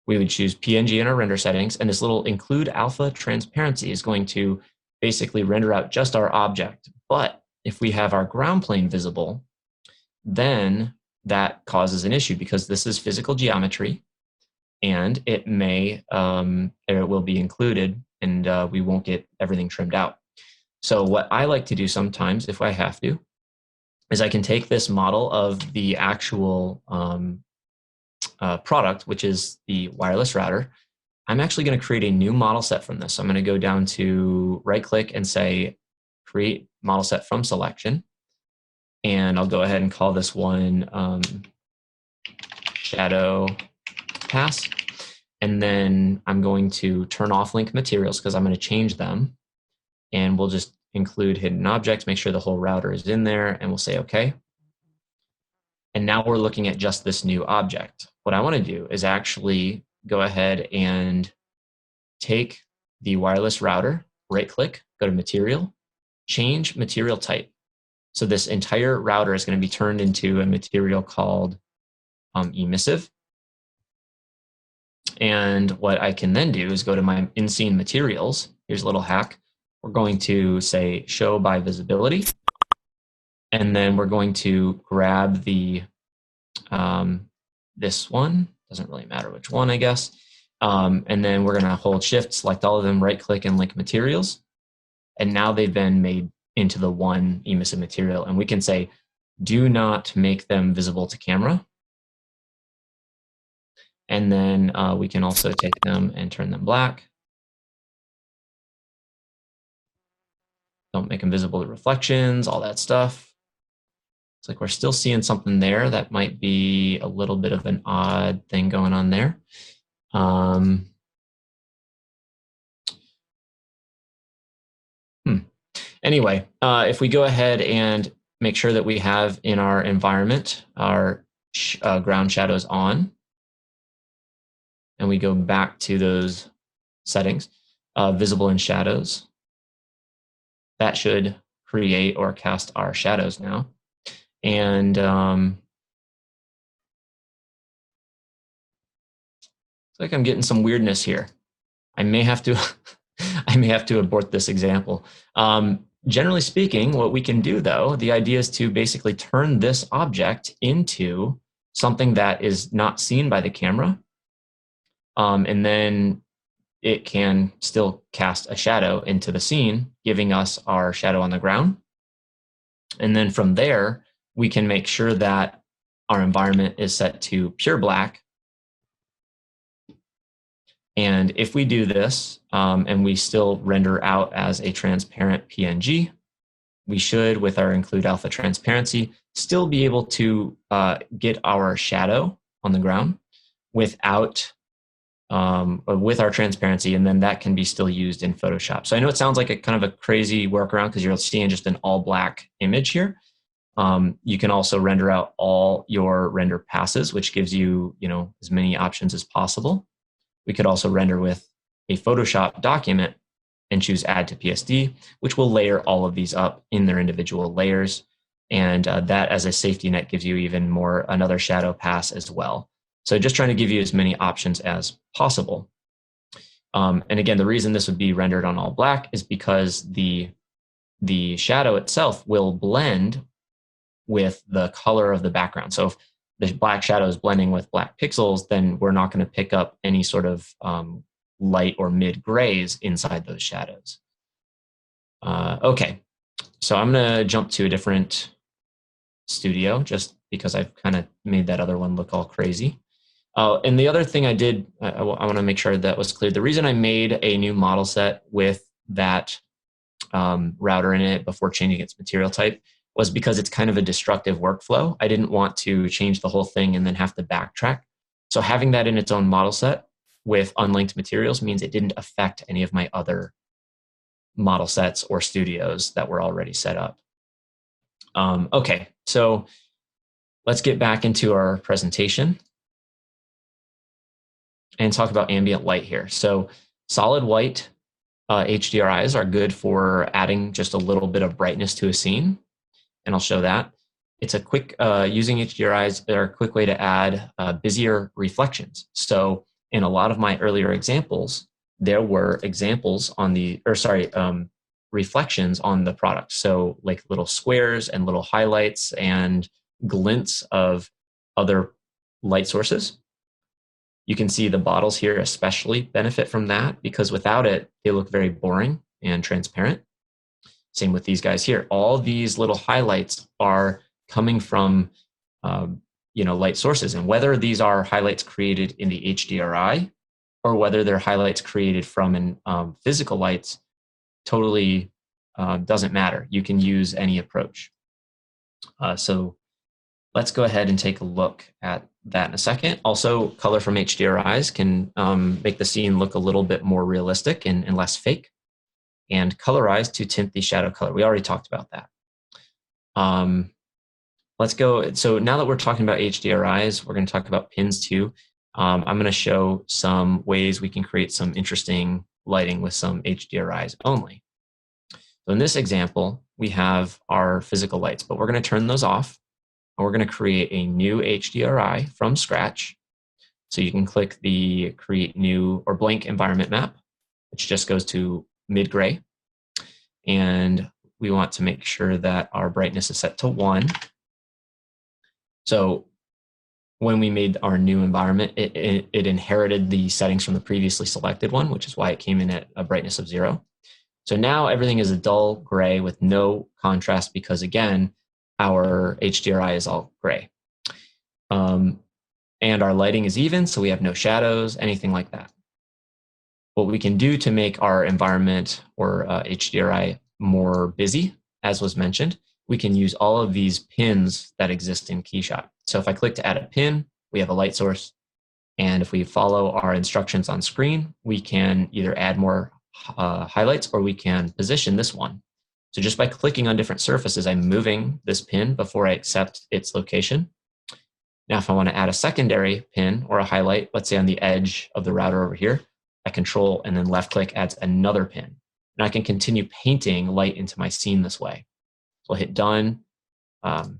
we would choose PNG in our render settings, and this little include alpha transparency is going to basically render out just our object. But if we have our ground plane visible, then that causes an issue because this is physical geometry, and it will be included, and we won't get everything trimmed out. So what I like to do sometimes, if I have to, is I can take this model of the actual product, which is the wireless router. I'm actually going to create a new model set from this. So I'm going to go down to right-click and say, create model set from selection. And I'll go ahead and call this one shadow pass. And then I'm going to turn off link materials because I'm going to change them. And we'll just include hidden objects, make sure the whole router is in there, and we'll say OK. And now we're looking at just this new object. What I want to do is actually go ahead and take the wireless router, right-click, go to Material, change Material Type. So this entire router is going to be turned into a material called emissive. And what I can then do is go to my in-scene materials. Here's a little hack. We're going to say show by visibility. And then we're going to grab the this one. Doesn't really matter which one, I guess. And then we're going to hold shift, select all of them, right-click, and link materials. And now they've been made into the one emissive material. And we can say, do not make them visible to camera. And then we can also take them and turn them black. Don't make them visible to reflections, all that stuff. It's like we're still seeing something there that might be a little bit of an odd thing going on there. Anyway, if we go ahead and make sure that we have in our environment our ground shadows on, and we go back to those settings, visible in shadows. That should create or cast our shadows now. And it's like I'm getting some weirdness here. I may have to I may have to abort this example. Generally speaking, what we can do though, the idea is to basically turn this object into something that is not seen by the camera. And then it can still cast a shadow into the scene, giving us our shadow on the ground. And then from there, we can make sure that our environment is set to pure black. And if we do this and we still render out as a transparent PNG, we should, with our include alpha transparency, still be able to get our shadow on the ground without with our transparency, and then that can be still used in Photoshop. So I know it sounds like a kind of a crazy workaround because you're seeing just an all black image here. You can also render out all your render passes, which gives you, as many options as possible. We could also render with a Photoshop document and choose add to PSD, which will layer all of these up in their individual layers. And that as a safety net gives you even more, another shadow pass as well. So just trying to give you as many options as possible. And again, the reason this would be rendered on all black is because the shadow itself will blend with the color of the background. So if the black shadow is blending with black pixels, then we're not going to pick up any sort of light or mid grays inside those shadows. Okay, so I'm going to jump to a different studio just because I've kind of made that other one look all crazy. And the other thing I did, I want to make sure that was clear. The reason I made a new model set with that router in it before changing its material type was because it's kind of a destructive workflow. I didn't want to change the whole thing and then have to backtrack. So having that in its own model set with unlinked materials means it didn't affect any of my other model sets or studios that were already set up. Okay, so let's get back into our presentation and talk about ambient light here. So solid white HDRIs are good for adding just a little bit of brightness to a scene. And I'll show that. It's a quick, using HDRIs are a quick way to add busier reflections. So in a lot of my earlier examples, there were examples on reflections on the product. So like little squares and little highlights and glints of other light sources. You can see the bottles here especially benefit from that because without it, they look very boring and transparent. Same with these guys here. All these little highlights are coming from light sources. And whether these are highlights created in the HDRI or whether they're highlights created from physical lights, totally doesn't matter. You can use any approach. So let's go ahead and take a look at that in a second. Also, color from HDRIs can make the scene look a little bit more realistic and less fake. And colorize to tint the shadow color. We already talked about that. Let's go. So now that we're talking about HDRIs, we're going to talk about pins too. I'm going to show some ways we can create some interesting lighting with some HDRIs only. So in this example, we have our physical lights, but we're going to turn those off. And we're going to create a new HDRI from scratch. So you can click the create new or blank environment map, which just goes to mid-gray. And we want to make sure that our brightness is set to 1. So when we made our new environment, it inherited the settings from the previously selected one, which is why it came in at a brightness of 0. So now everything is a dull gray with no contrast because, again, our HDRI is all gray. And our lighting is even, so we have no shadows, anything like that. What we can do to make our environment or HDRI more busy, as was mentioned, we can use all of these pins that exist in KeyShot. So if I click to add a pin, we have a light source. And if we follow our instructions on screen, we can either add more highlights or we can position this one. So just by clicking on different surfaces, I'm moving this pin before I accept its location. Now, if I want to add a secondary pin or a highlight, let's say on the edge of the router over here, I control and then left click adds another pin. And I can continue painting light into my scene this way. So I'll hit done. And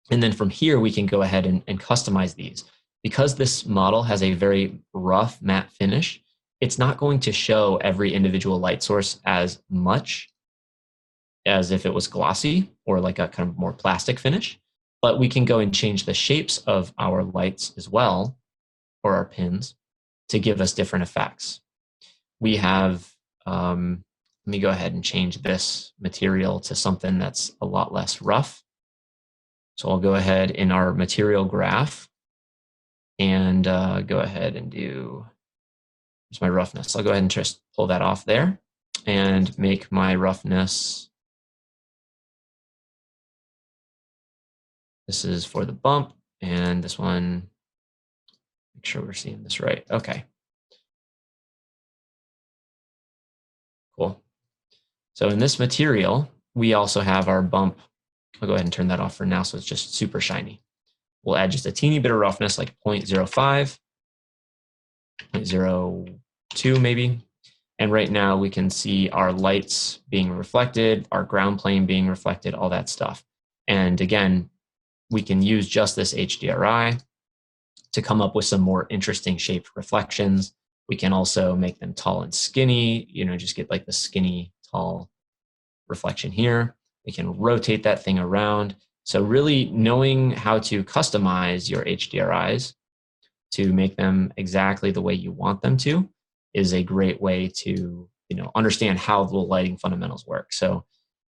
then from here, we can go ahead and customize these. Because this model has a very rough matte finish, it's not going to show every individual light source as much as if it was glossy or like a kind of more plastic finish. But we can go and change the shapes of our lights as well, or our pins, to give us different effects. We have, let me go ahead and change this material to something that's a lot less rough. So I'll go ahead in our material graph and go ahead and do, here's my roughness. I'll go ahead and just pull that off there and make my roughness. This is for the bump, and this one, make sure we're seeing this right. Okay. Cool. So in this material, we also have our bump. I'll go ahead and turn that off for now so it's just super shiny. We'll add just a teeny bit of roughness, like 0.05, 0.02 maybe. And right now we can see our lights being reflected, our ground plane being reflected, all that stuff. And again, we can use just this HDRI to come up with some more interesting shaped reflections. We can also make them tall and skinny, just get like the skinny, tall reflection here. We can rotate that thing around. So really knowing how to customize your HDRIs to make them exactly the way you want them to is a great way to understand how the lighting fundamentals work. So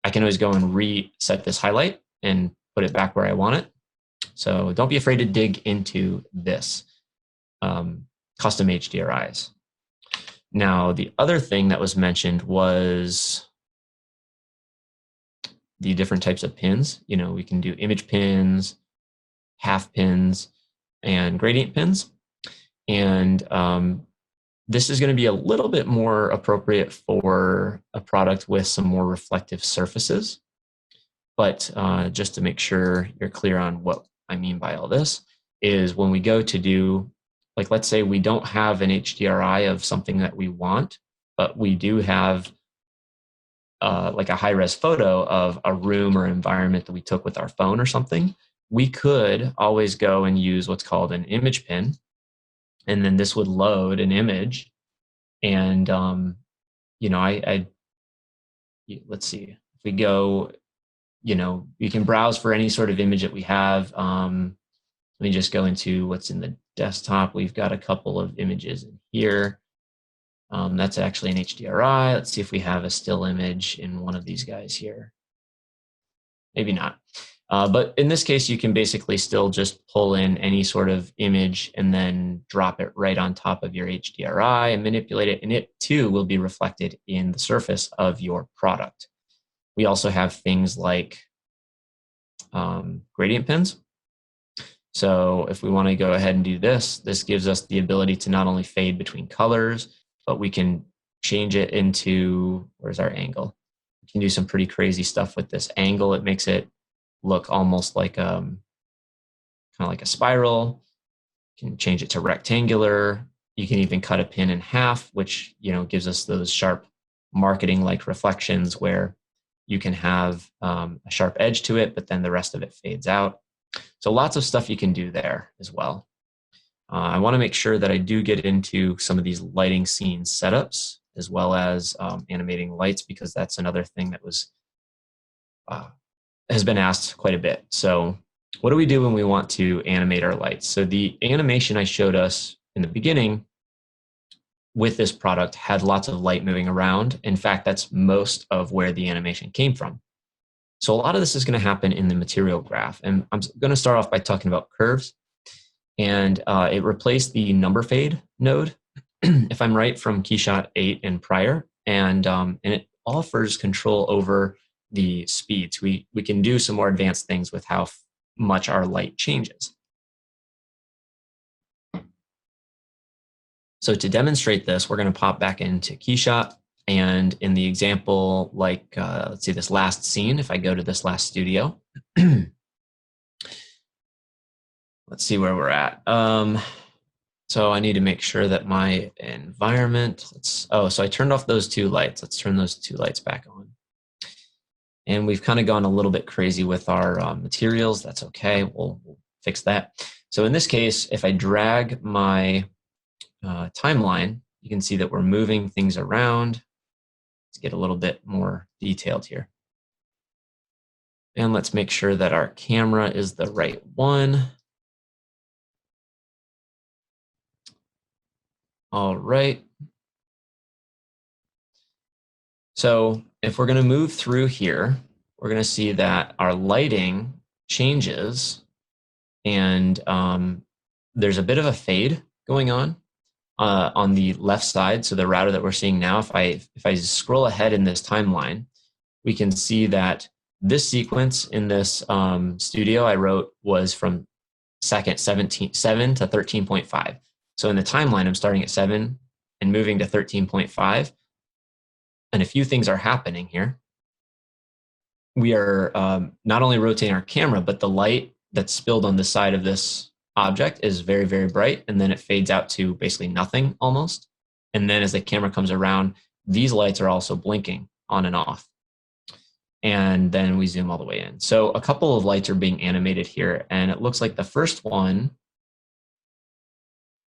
I can always go and reset this highlight and put it back where I want it. So don't be afraid to dig into this custom HDRIs. Now, the other thing that was mentioned was the different types of pins. We can do image pins, half pins, and gradient pins. And this is going to be a little bit more appropriate for a product with some more reflective surfaces. But just to make sure you're clear on what I mean by all this is when we go to do, like, let's say we don't have an HDRI of something that we want, but we do have like a high-res photo of a room or environment that we took with our phone or something, we could always go and use what's called an image pin. And then this would load an image. And, let's see, if we go, you can browse for any sort of image that we have. Let me just go into what's in the desktop. We've got a couple of images in here. That's actually an HDRI. Let's see if we have a still image in one of these guys here. Maybe not. But in this case, you can basically still just pull in any sort of image and then drop it right on top of your HDRI and manipulate it. And it too will be reflected in the surface of your product. We also have things like gradient pins. So if we want to go ahead and do this, this gives us the ability to not only fade between colors, but we can change it into, where's our angle? We can do some pretty crazy stuff with this angle. It makes it look almost like kind of like a spiral. You can change it to rectangular. You can even cut a pin in half, which gives us those sharp marketing-like reflections where you can have a sharp edge to it, but then the rest of it fades out. So lots of stuff you can do there as well. I want to make sure that I do get into some of these lighting scene setups as well as animating lights, because that's another thing that has been asked quite a bit. So what do we do when we want to animate our lights? So the animation I showed us in the beginning with this product had lots of light moving around. In fact, that's most of where the animation came from. So a lot of this is going to happen in the material graph. And I'm going to start off by talking about curves. And it replaced the number fade node, if I'm right, from KeyShot 8 and prior. And it offers control over the speeds. We can do some more advanced things with how much our light changes. So to demonstrate this, we're going to pop back into KeyShot. And in the example, like, let's see, this last scene, if I go to this last studio, let's see where we're at. So I need to make sure that my environment, so I turned off those two lights. Let's turn those two lights back on. And we've kind of gone a little bit crazy with our materials. That's okay, we'll fix that. So in this case, if I drag my timeline, you can see that we're moving things around. Let's get a little bit more detailed here. And let's make sure that our camera is the right one. All right. So if we're going to move through here, we're going to see that our lighting changes, and there's a bit of a fade going on the left side. So the router that we're seeing now, if I scroll ahead in this timeline, we can see that this sequence in this studio I wrote was from second 7 to 13.5. So in the timeline, I'm starting at 7 and moving to 13.5. And a few things are happening here. We are not only rotating our camera, but the light that's spilled on the side of this object is very, very bright. And then it fades out to basically nothing almost. And then as the camera comes around, these lights are also blinking on and off. And then we zoom all the way in. So a couple of lights are being animated here. And it looks like the first one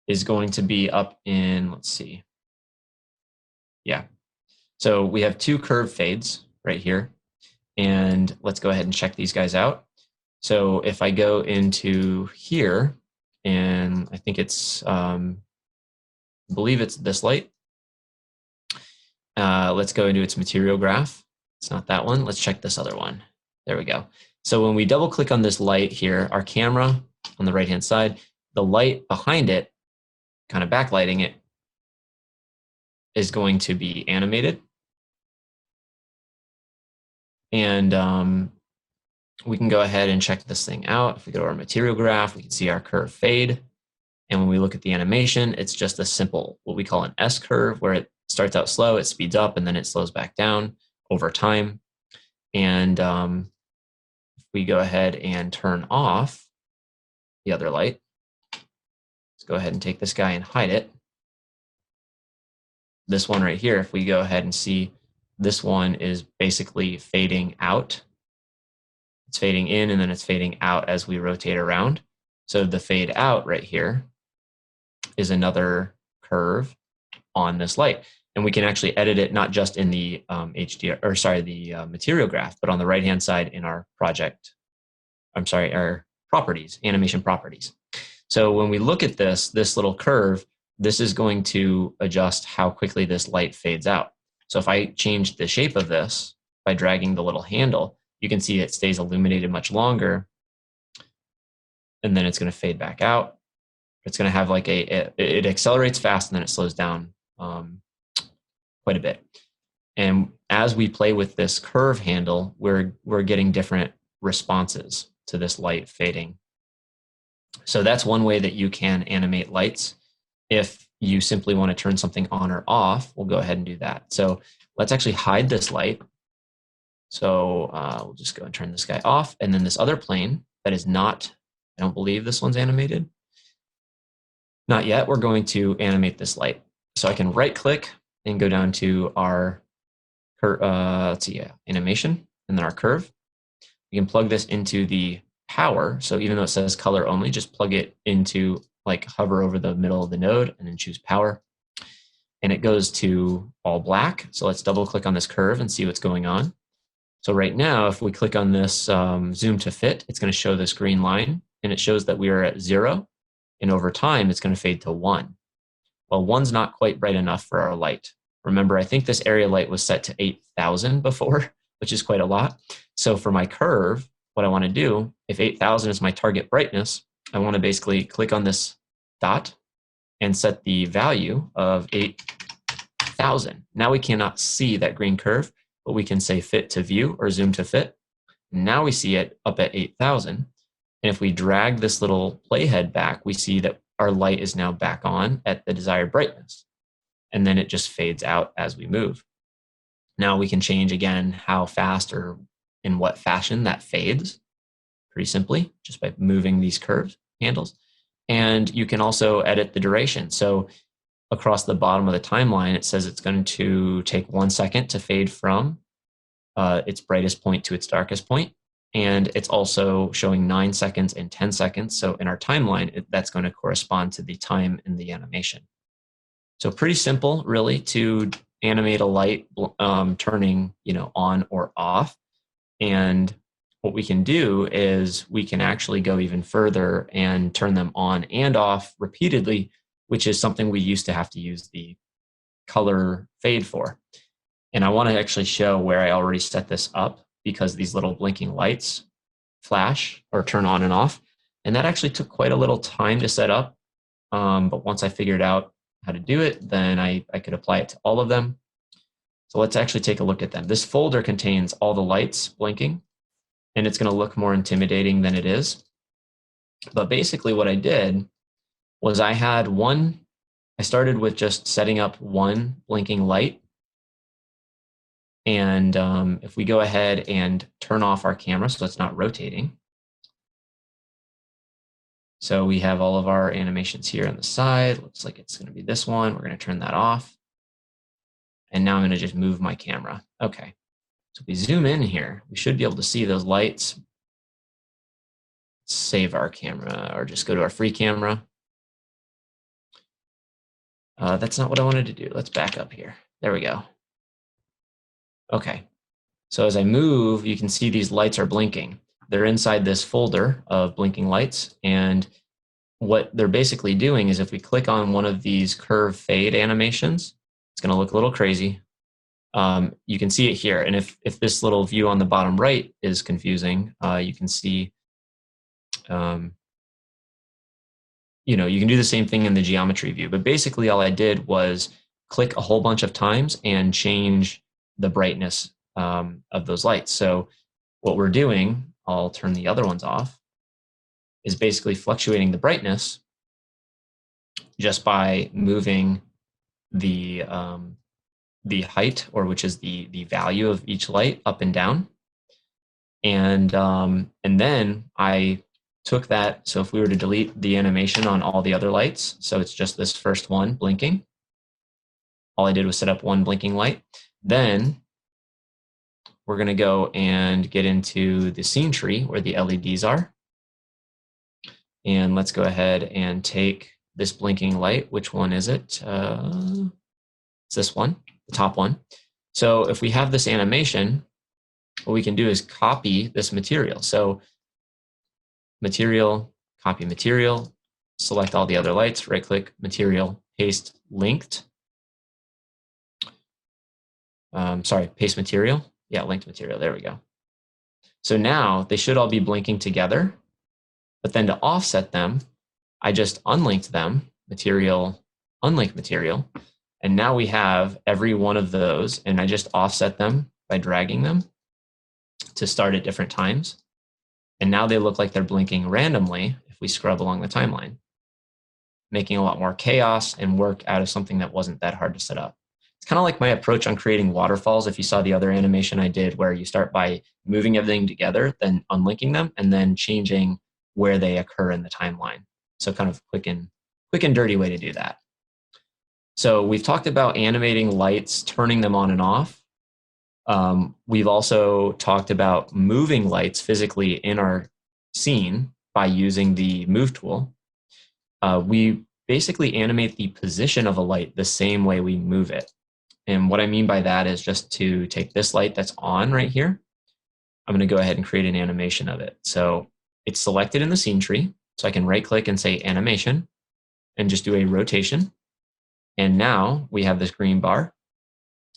is going to be up in, let's see. Yeah. So we have two curve fades right here. And let's go ahead and check these guys out. So if I go into here, and I think it's, I believe it's this light. Let's go into its material graph. It's not that one. Let's check this other one. There we go. So when we double click on this light here, our camera on the right-hand side, the light behind it, kind of backlighting it, is going to be animated. And we can go ahead and check this thing out. If we go to our material graph, we can see our curve fade. And when we look at the animation, it's just a simple, what we call an S curve, where it starts out slow, it speeds up, and then it slows back down over time. And if we go ahead and turn off the other light, let's go ahead and take this guy and hide it. This one right here, if we go ahead and see, this one is basically fading out. It's fading in and then it's fading out as we rotate around. So the fade out right here is another curve on this light. And we can actually edit it not just in the material graph, but on the right-hand side in our project, our properties, animation properties. So when we look at this little curve, this is going to adjust how quickly this light fades out. So if I change the shape of this by dragging the little handle, you can see it stays illuminated much longer, and then it's going to fade back out. It's going to have like it accelerates fast and then it slows down quite a bit. And as we play with this curve handle, we're getting different responses to this light fading. So that's one way that you can animate lights. If you simply want to turn something on or off, we'll go ahead and do that. So let's actually hide this light. So we'll just go and turn this guy off. And then this other plane that is not, I don't believe this one's animated. Not yet. We're going to animate this light. So I can right click and go down to our animation and then our curve. We can plug this into the power. So even though it says color only, just plug it into, like, hover over the middle of the node and then choose power. And it goes to all black. So let's double click on this curve and see what's going on. So right now, if we click on this zoom to fit, it's going to show this green line, and it shows that we are at 0. And over time, it's going to fade to 1. Well, 1's not quite bright enough for our light. Remember, I think this area light was set to 8,000 before, which is quite a lot. So for my curve, what I want to do, if 8,000 is my target brightness, I want to basically click on this dot and set the value of 8,000. Now we cannot see that green curve, but we can say fit to view or zoom to fit. Now we see it up at 8,000. And if we drag this little playhead back, we see that our light is now back on at the desired brightness. And then it just fades out as we move. Now we can change again how fast or in what fashion that fades, pretty simply, just by moving these curves handles. And you can also edit the duration. So across the bottom of the timeline, it says it's going to take 1 second to fade from its brightest point to its darkest point. And it's also showing 9 seconds and 10 seconds. So in our timeline, that's going to correspond to the time in the animation. So pretty simple, really, to animate a light turning, on or off. And what we can do is we can actually go even further and turn them on and off repeatedly, which is something we used to have to use the color fade for. And I want to actually show where I already set this up, because these little blinking lights flash or turn on and off. And that actually took quite a little time to set up. But once I figured out how to do it, then I could apply it to all of them. So let's actually take a look at them. This folder contains all the lights blinking, and it's going to look more intimidating than it is. But basically what I did was I started with just setting up one blinking light. And if we go ahead and turn off our camera so it's not rotating. So we have all of our animations here on the side. Looks like it's going to be this one. We're going to turn that off. And now I'm going to just move my camera. Okay. So if we zoom in here, we should be able to see those lights. Save our camera, or just go to our free camera. That's not what I wanted to do. Let's back up here. There we go. Okay. So as I move, you can see these lights are blinking. They're inside this folder of blinking lights. And what they're basically doing is if we click on one of these curve fade animations, it's going to look a little crazy. You can see it here. And if this little view on the bottom right is confusing, you can see, you can do the same thing in the geometry view. But basically all I did was click a whole bunch of times and change the brightness of those lights. So what we're doing, I'll turn the other ones off, is basically fluctuating the brightness just by moving the height, or which is the value of each light, up and down. And then I took that. So if we were to delete the animation on all the other lights, so it's just this first one blinking, all I did was set up one blinking light. Then we're going to go and get into the scene tree where the LEDs are. And let's go ahead and take this blinking light. Which one is it? It's this one, the top one. So if we have this animation, what we can do is copy this material. So material, copy material, select all the other lights, right click, material, paste linked. Paste material. Yeah, linked material, there we go. So now they should all be blinking together, but then to offset them, I just unlinked them, material, unlink material, and now we have every one of those, and I just offset them by dragging them to start at different times. And now they look like they're blinking randomly if we scrub along the timeline, making a lot more chaos and work out of something that wasn't that hard to set up. It's kind of like my approach on creating waterfalls. If you saw the other animation I did where you start by moving everything together, then unlinking them, and then changing where they occur in the timeline. So kind of quick and dirty way to do that. So we've talked about animating lights, turning them on and off. We've also talked about moving lights physically in our scene by using the move tool. We basically animate the position of a light the same way we move it. And what I mean by that is just to take this light that's on right here. I'm going to go ahead and create an animation of it. So it's selected in the scene tree. So I can right click and say animation and just do a rotation. And now we have this green bar.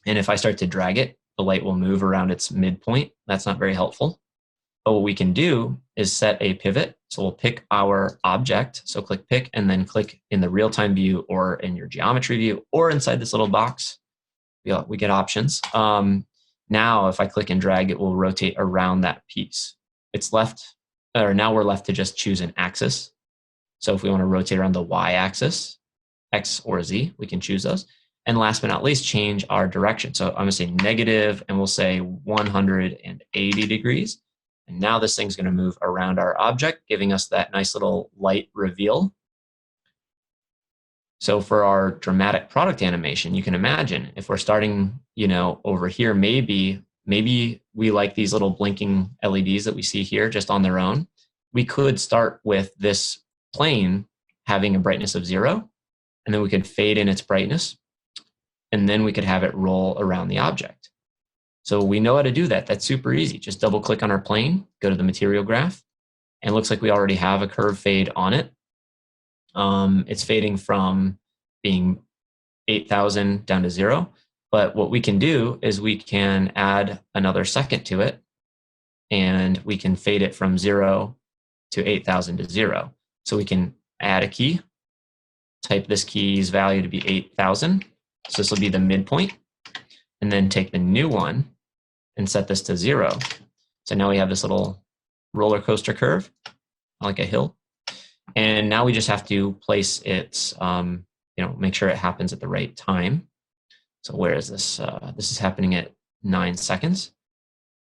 And if I start to drag it, the light will move around its midpoint. That's not very helpful. But what we can do is set a pivot. So we'll pick our object. So click pick and then click in the real-time view or in your geometry view or inside this little box. We get options. Now if I click and drag, it will rotate around that piece. Now we're left to just choose an axis. So if we want to rotate around the y-axis, X or Z, we can choose those. And last but not least, change our direction. So I'm going to say negative, and we'll say 180 degrees. And now this thing's going to move around our object, giving us that nice little light reveal So for our dramatic product animation, you can imagine if we're starting, over here, maybe we like these little blinking LEDs that we see here just on their own. We could start with this plane having a brightness of 0, and then we could fade in its brightness, and then we could have it roll around the object. So we know how to do that. That's super easy. Just double click on our plane, go to the material graph, and it looks like we already have a curve fade on it. It's fading from being 8,000 down to 0. But what we can do is we can add another second to it, and we can fade it from 0 to 8,000 to 0. So we can add a key, type this key's value to be 8,000. So this will be the midpoint, and then take the new one and set this to 0. So now we have this little roller coaster curve, like a hill. And now we just have to place its, make sure it happens at the right time. So where is this? This is happening at 9 seconds.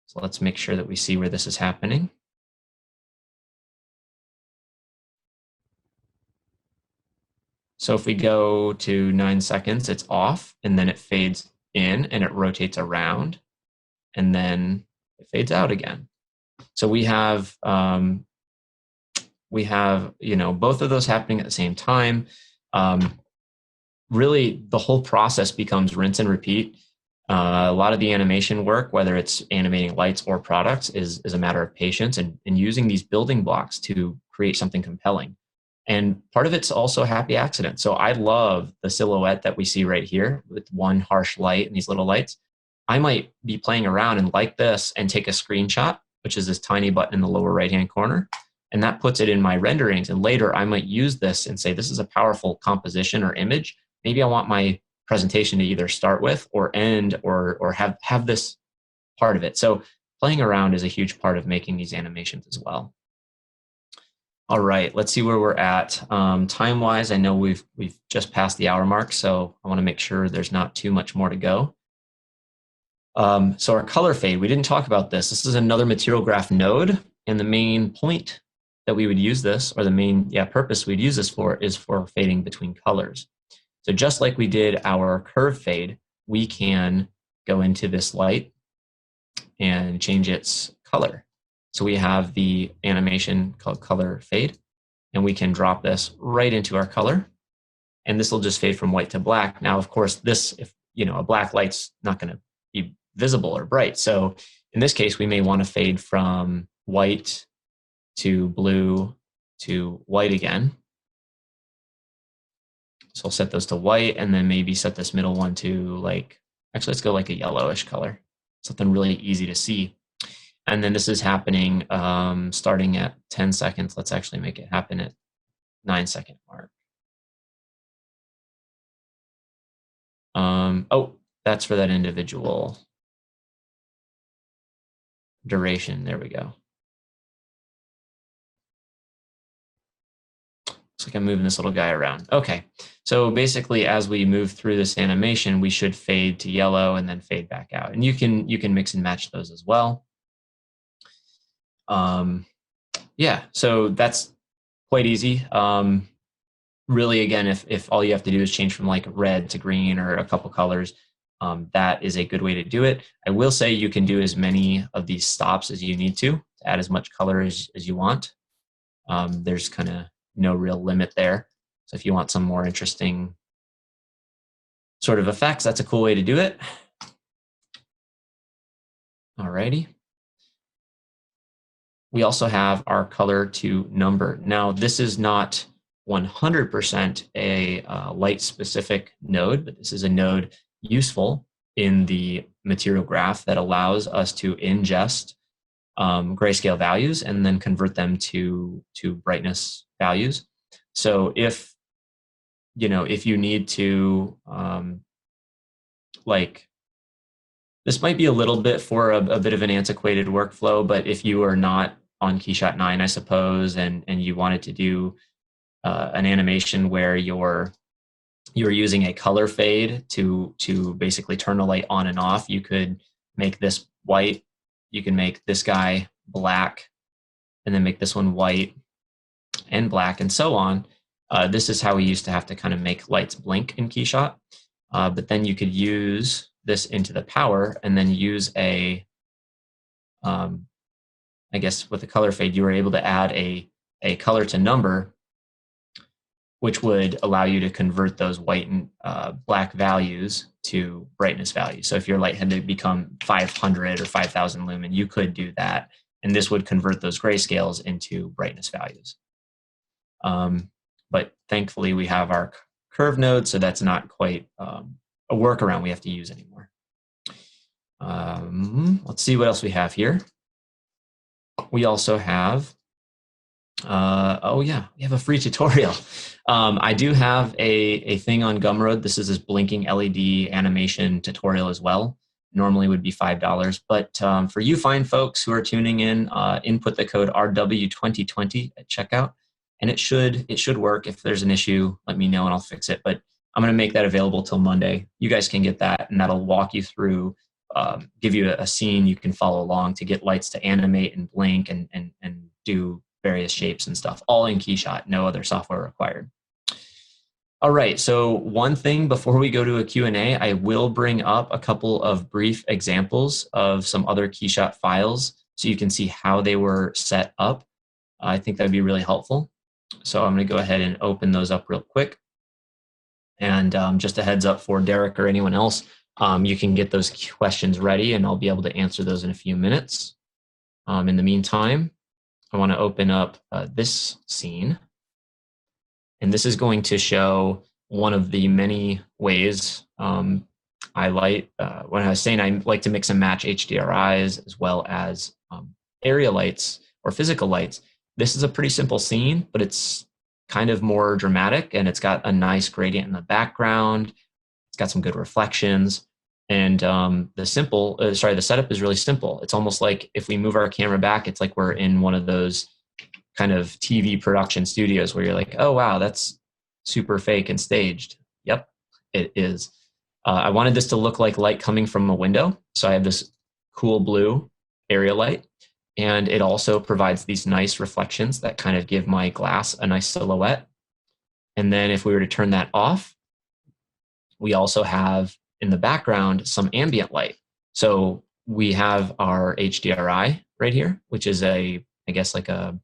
So let's make sure that we see where this is happening. So if we go to 9 seconds, it's off, and then it fades in and it rotates around, and then it fades out again. So we have both of those happening at the same time. Really, the whole process becomes rinse and repeat. A lot of the animation work, whether it's animating lights or products, is a matter of patience and using these building blocks to create something compelling. And part of it's also happy accident. So I love the silhouette that we see right here with one harsh light and these little lights. I might be playing around and like this and take a screenshot, which is this tiny button in the lower right-hand corner. And that puts it in my renderings. And later I might use this and say, this is a powerful composition or image. Maybe I want my presentation to either start with or end or have this part of it. So playing around is a huge part of making these animations as well. All right, let's see where we're at. Time-wise, I know we've just passed the hour mark, so I want to make sure there's not too much more to go. So our color fade, we didn't talk about this. This is another material graph node, and the main point that we would use this, or the main purpose we'd use this for, is for fading between colors. So just like we did our curve fade, we can go into this light and change its color. So we have the animation called color fade, and we can drop this right into our color, and this will just fade from white to black. Now, of course, this, if a black light's not going to be visible or bright. So in this case, we may want to fade from white to blue to white again. So I'll set those to white, and then maybe set this middle one to actually let's go like a yellowish color, something really easy to see. And then this is happening starting at 10 seconds. Let's actually make it happen at 9-second mark. Oh, that's for that individual duration. There we go. Looks like I'm moving this little guy around. Okay, so basically as we move through this animation, we should fade to yellow and then fade back out. And you can mix and match those as well. So that's quite easy. Really, again, if all you have to do is change from like red to green or a couple colors, that is a good way to do it. I will say you can do as many of these stops as you need to add as much color as you want. There's kind of no real limit there. So if you want some more interesting sort of effects, that's a cool way to do it. Alrighty. We also have our color to number. Now, this is not 100% a light-specific node, but this is a node useful in the material graph that allows us to ingest grayscale values and then convert them to brightness values. So if you need to this might be a little bit for a bit of an antiquated workflow, but if you are not on KeyShot 9, I suppose, and you wanted to do an animation where you're using a color fade to basically turn the light on and off, you could make this white, you can make this guy black, and then make this one white and black, and so on. This is how we used to have to kind of make lights blink in KeyShot. But then you could use this into the power and then use I guess with the color fade, you were able to add a color to number, which would allow you to convert those white and black values to brightness values. So if your light had to become 500 or 5,000 lumen, you could do that. And this would convert those grayscales into brightness values. But thankfully, we have our curve node, so that's not quite a workaround we have to use anymore. Let's see what else we have here. We also have, oh yeah, we have a free tutorial. I do have a thing on Gumroad. This is this blinking LED animation tutorial as well. Normally would be $5, but for you fine folks who are tuning in, input the code RW2020 at checkout, and it should work. If there's an issue, let me know and I'll fix it. But I'm going to make that available till Monday. You guys can get that, and that'll walk you through, give you a scene you can follow along to get lights to animate and blink and do various shapes and stuff, all in KeyShot, no other software required. All right, so one thing before we go to a Q&A, I will bring up a couple of brief examples of some other KeyShot files so you can see how they were set up. I think that'd be really helpful. So I'm gonna go ahead and open those up real quick. And just a heads up for Derek or anyone else, you can get those questions ready and I'll be able to answer those in a few minutes. In the meantime, I wanna open up this scene. And this is going to show one of the many ways I light. When I was saying I like to mix and match HDRIs as well as area lights or physical lights. This is a pretty simple scene, but it's kind of more dramatic and it's got a nice gradient in the background. It's got some good reflections. And the setup is really simple. It's almost like if we move our camera back, it's like we're in one of those kind of TV production studios where you're like, oh, wow, that's super fake and staged. Yep, it is. I wanted this to look like light coming from a window. So I have this cool blue area light, and it also provides these nice reflections that kind of give my glass a nice silhouette. And then if we were to turn that off, we also have in the background some ambient light. So we have our HDRI right here, which is I guess like an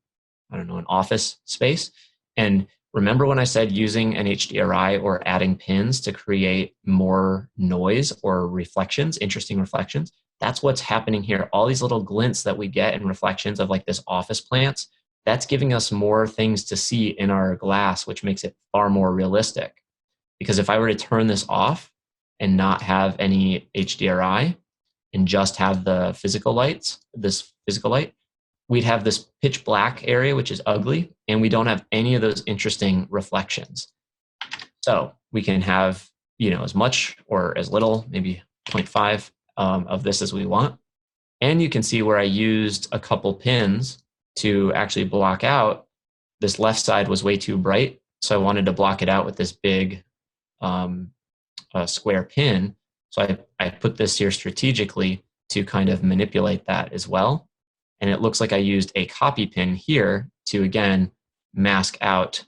office space. And remember when I said using an HDRI or adding pins to create more noise or reflections, interesting reflections? That's what's happening here. All these little glints that we get and reflections of like this office plants, that's giving us more things to see in our glass, which makes it far more realistic. Because if I were to turn this off and not have any HDRI and just have the physical lights, this physical light, we'd have this pitch black area, which is ugly, and we don't have any of those interesting reflections. So we can have, as much or as little, maybe 0.5 of this as we want. And you can see where I used a couple pins to actually block out. This left side was way too bright, so I wanted to block it out with this big square pin. So I put this here strategically to kind of manipulate that as well. And it looks like I used a copy pin here to, again, mask out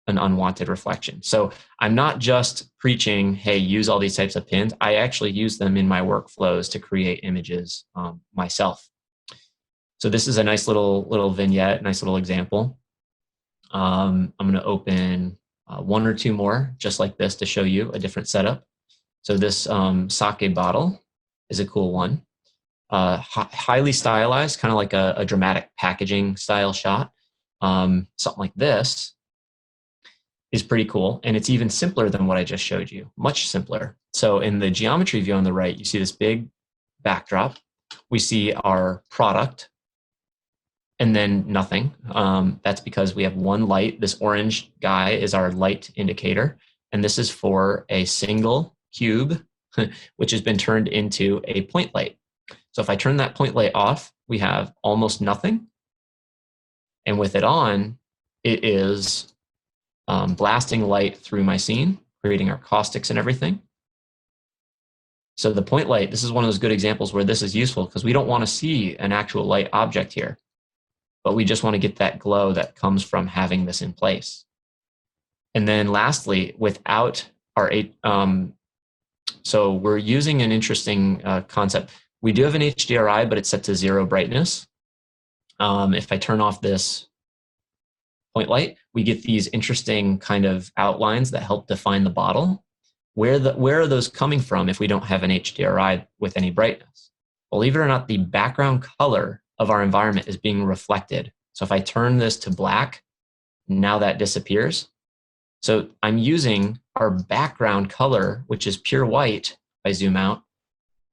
an unwanted reflection. So I'm not just preaching, hey, use all these types of pins. I actually use them in my workflows to create images myself. So this is a nice little vignette, nice little example. I'm going to open one or two more just like this to show you a different setup. So this sake bottle is a cool one. Highly stylized, kind of like a dramatic packaging style shot. Something like this is pretty cool. And it's even simpler than what I just showed you, much simpler. So in the geometry view on the right, you see this big backdrop. We see our product and then nothing. That's because we have one light. This orange guy is our light indicator. And this is for a single cube, which has been turned into a point light. So if I turn that point light off, we have almost nothing. And with it on, it is blasting light through my scene, creating our caustics and everything. So the point light, this is one of those good examples where this is useful because we don't want to see an actual light object here, but we just want to get that glow that comes from having this in place. And then lastly, without our so we're using an interesting concept. We do have an HDRI, but it's set to 0 brightness. If I turn off this point light, we get these interesting kind of outlines that help define the bottle. Where are those coming from if we don't have an HDRI with any brightness? Believe it or not, the background color of our environment is being reflected. So if I turn this to black, now that disappears. So I'm using our background color, which is pure white, if I zoom out,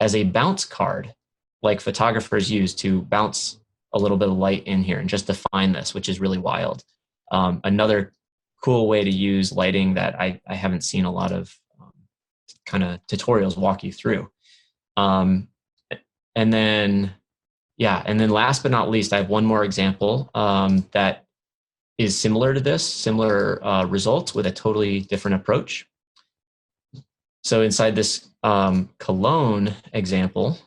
as a bounce card, like photographers use to bounce a little bit of light in here and just define this, which is really wild. Another cool way to use lighting that I haven't seen a lot of kind of tutorials walk you through. And then last but not least, I have one more example that is similar to this, similar results with a totally different approach. So inside this cologne example,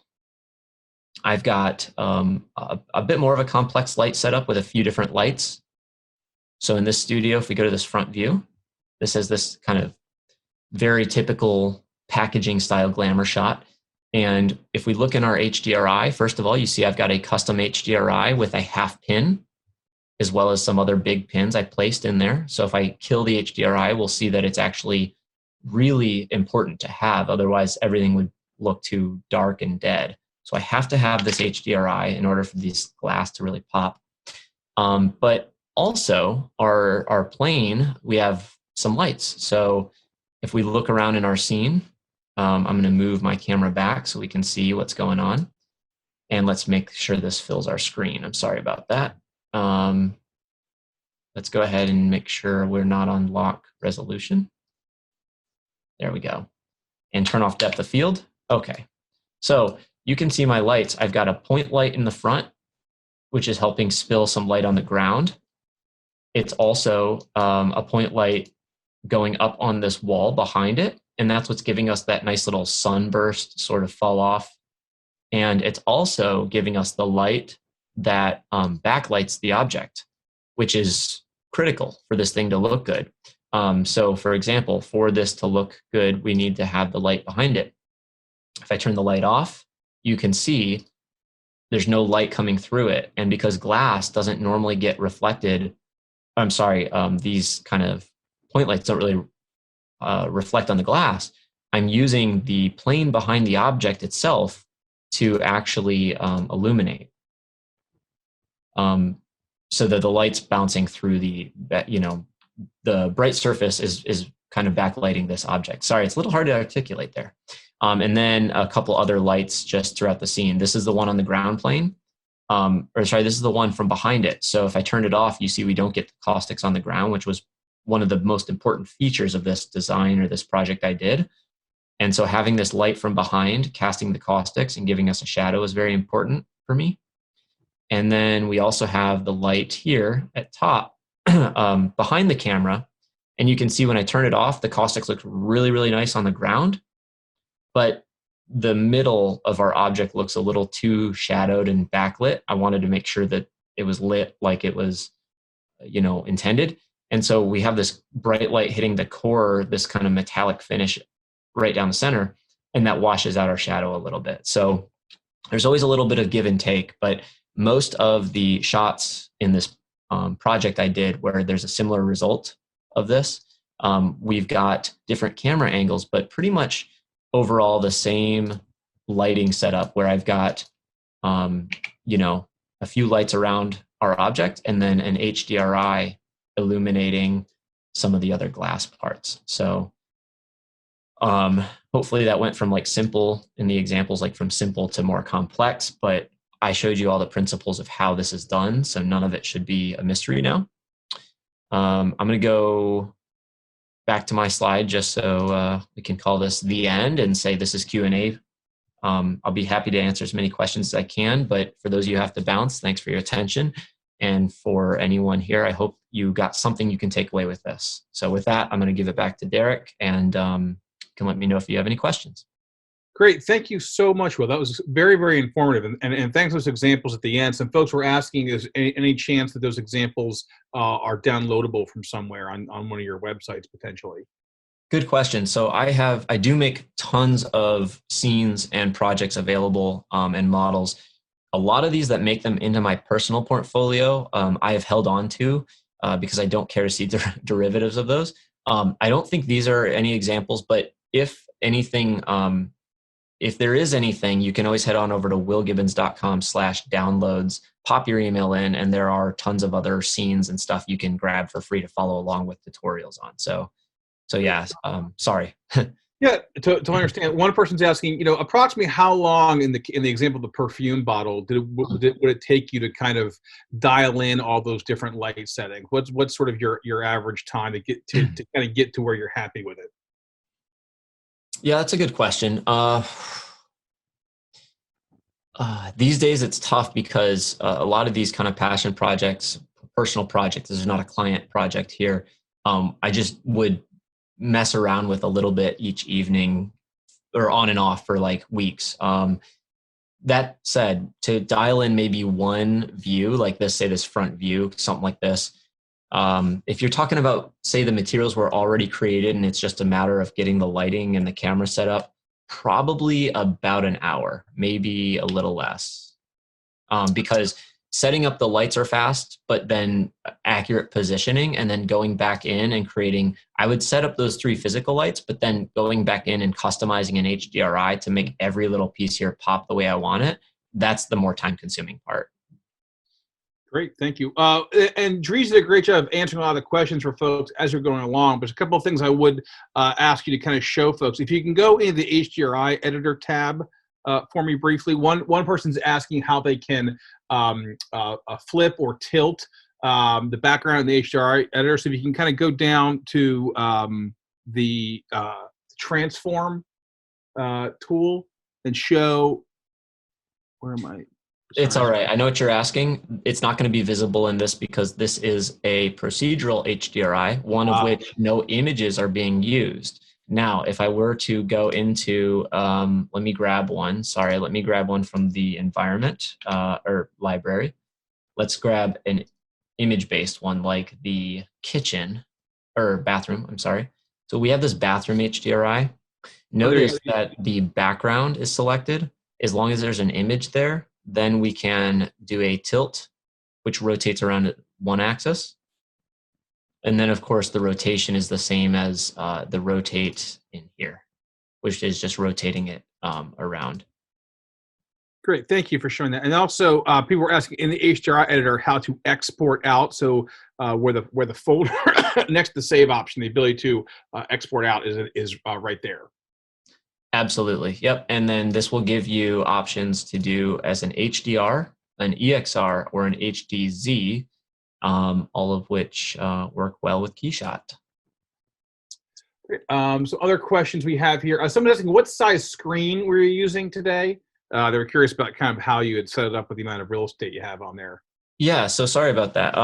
I've got a bit more of a complex light setup with a few different lights. So in this studio, if we go to this front view, this is this kind of very typical packaging style glamour shot. And if we look in our HDRI, first of all, you see I've got a custom HDRI with a half pin, as well as some other big pins I placed in there. So if I kill the HDRI, we'll see that it's actually really important to have. Otherwise, everything would look too dark and dead. So I have to have this HDRI in order for this glass to really pop. But also, our plane, we have some lights. So if we look around in our scene, I'm going to move my camera back so we can see what's going on. And let's make sure this fills our screen. I'm sorry about that. Let's go ahead and make sure we're not on lock resolution. There we go. And turn off depth of field. Okay. So you can see my lights. I've got a point light in the front, which is helping spill some light on the ground. It's also a point light going up on this wall behind it. And that's what's giving us that nice little sunburst sort of fall off. And it's also giving us the light that backlights the object, which is critical for this thing to look good. So for example, for this to look good, we need to have the light behind it. If I turn the light off, you can see there's no light coming through it. And because glass doesn't normally get reflected, these kind of point lights don't really reflect on the glass. I'm using the plane behind the object itself to actually illuminate. So that the light's bouncing through the bright surface is kind of backlighting this object. Sorry, it's a little hard to articulate there. And then a couple other lights just throughout the scene. This is the one on the ground plane. This is the one from behind it. So if I turn it off, you see we don't get the caustics on the ground, which was one of the most important features of this design or this project I did. And so having this light from behind, casting the caustics and giving us a shadow is very important for me. And then we also have the light here at top behind the camera. And you can see when I turn it off, the caustics look really, really nice on the ground. But the middle of our object looks a little too shadowed and backlit. I wanted to make sure that it was lit like it was, intended. And so we have this bright light hitting the core, this kind of metallic finish right down the center, and that washes out our shadow a little bit. So there's always a little bit of give and take, but most of the shots in this project I did where there's a similar result of this, we've got different camera angles, but pretty much overall the same lighting setup where I've got, a few lights around our object and then an HDRI illuminating some of the other glass parts. So hopefully that went from simple in the examples, from simple to more complex, but I showed you all the principles of how this is done. So none of it should be a mystery now. I'm going to go back to my slide just so we can call this the end and say this is Q&A. I'll be happy to answer as many questions as I can, but for those of you who have to bounce, thanks for your attention. And for anyone here, I hope you got something you can take away with this. So with that, I'm going to give it back to Derek and can let me know if you have any questions. Great. Thank you so much, Will. That was very, very informative. And thanks for those examples at the end. Some folks were asking, is any chance that those examples are downloadable from somewhere on one of your websites potentially? Good question. So I do make tons of scenes and projects available and models. A lot of these that make them into my personal portfolio, I have held on to because I don't care to see derivatives of those. I don't think these are any examples, but if anything, if there is anything, you can always head on over to willgibbons.com/downloads, pop your email in, and there are tons of other scenes and stuff you can grab for free to follow along with tutorials on. So yeah, sorry. Yeah, to understand, one person's asking, approximately how long in the example of the perfume bottle would it take you to kind of dial in all those different light settings? What's sort of your average time to get to kind of get to where you're happy with it? Yeah, that's a good question. These days it's tough because a lot of these kind of passion projects, personal projects, this is not a client project here. I just would mess around with a little bit each evening or on and off for like weeks. That said, to dial in maybe one view like this, say this front view, something like this. If you're talking about, say, the materials were already created and it's just a matter of getting the lighting and the camera set up, probably about an hour, maybe a little less. Because setting up the lights are fast, but then accurate positioning and then going back in and creating, I would set up those 3 physical lights, but then going back in and customizing an HDRI to make every little piece here pop the way I want it. That's the more time consuming part. Great, thank you. And Dries did a great job of answering a lot of the questions for folks as you're going along. But there's a couple of things I would ask you to kind of show folks. If you can go into the HDRI editor tab for me briefly. One person's asking how they can flip or tilt the background in the HDRI editor. So if you can kind of go down to the transform tool and show, where am I? It's all right. I know what you're asking. It's not going to be visible in this because this is a procedural HDRI, one of which no images are being used. Now, if I were to go into, let me grab one. Sorry, let me grab one from the environment or library. Let's grab an image-based one like the kitchen or bathroom. I'm sorry. So we have this bathroom HDRI. Notice that the background is selected. As long as there's an image there, then we can do a tilt, which rotates around one axis. And then, of course, the rotation is the same as the rotate in here, which is just rotating it around. Great, thank you for showing that. And also, people were asking in the HDRI editor how to export out. So where the folder next to the save option, the ability to export out is right there. Absolutely. Yep. And then this will give you options to do as an HDR, an EXR, or an HDZ, all of which work well with KeyShot. So other questions we have here. Someone asking, what size screen were you using today? They were curious about kind of how you had set it up with the amount of real estate you have on there. Yeah, so sorry about that.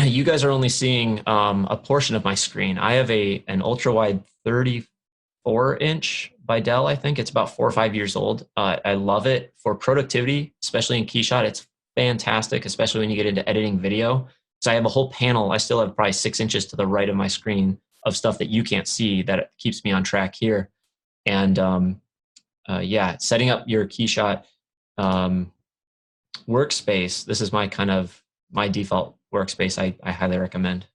You guys are only seeing a portion of my screen. I have an ultra-wide 34-inch by Dell, I think. It's about 4 or 5 years old. I love it for productivity, especially in KeyShot. It's fantastic, especially when you get into editing video. So I have a whole panel. I still have probably 6 inches to the right of my screen of stuff that you can't see that keeps me on track here. And yeah, setting up your KeyShot workspace. This is my default workspace. I highly recommend.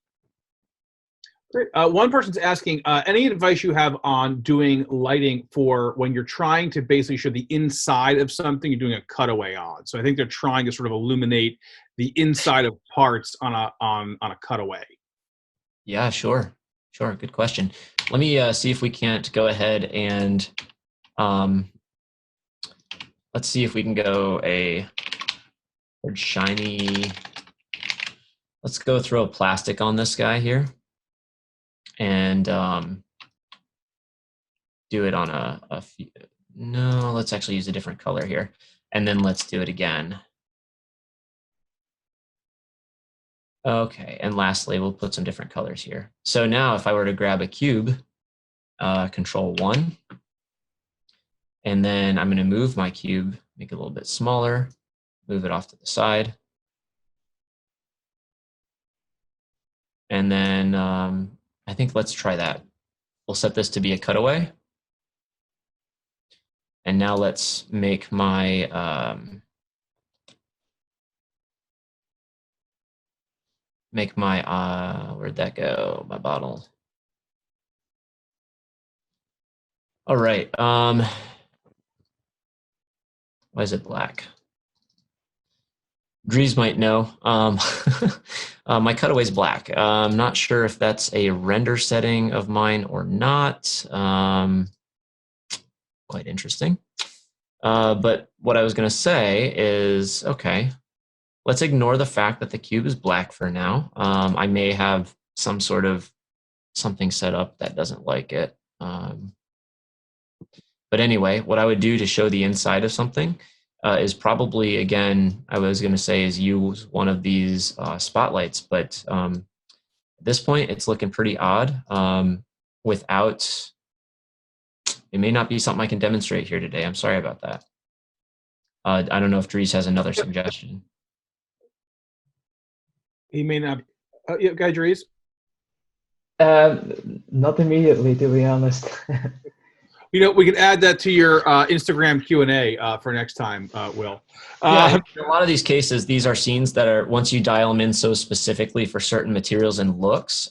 Great. One person's asking, any advice you have on doing lighting for when you're trying to basically show the inside of something you're doing a cutaway on? So I think they're trying to sort of illuminate the inside of parts on a cutaway. Yeah, sure. Good question. Let me see if we can't go ahead and let's see if we can go a shiny. Let's go throw a plastic on this guy here. And do it on a few. No, let's actually use a different color here. And then let's do it again. Okay, and lastly, we'll put some different colors here. So now if I were to grab a cube, Control 1, And then I'm going to move my cube, make it a little bit smaller, move it off to the side. And then I think let's try that. We'll set this to be a cutaway. And now let's make my where'd that go? My bottle. All right. Why is it black? Dries might know. My cutaway's black. I'm not sure if that's a render setting of mine or not. Quite interesting. But what I was going to say is, okay, let's ignore the fact that the cube is black for now. I may have some sort of something set up that doesn't like it. But anyway, what I would do to show the inside of something is probably, again, I was going to say is use one of these spotlights. But at this point, it's looking pretty odd without... It may not be something I can demonstrate here today. I'm sorry about that. I don't know if Dries has another suggestion. He may not. Yeah, Guy Dries? Not immediately, to be honest. You know, we can add that to your Instagram Q&A for next time, Will. Yeah, in a lot of these cases, these are scenes that are, once you dial them in so specifically for certain materials and looks,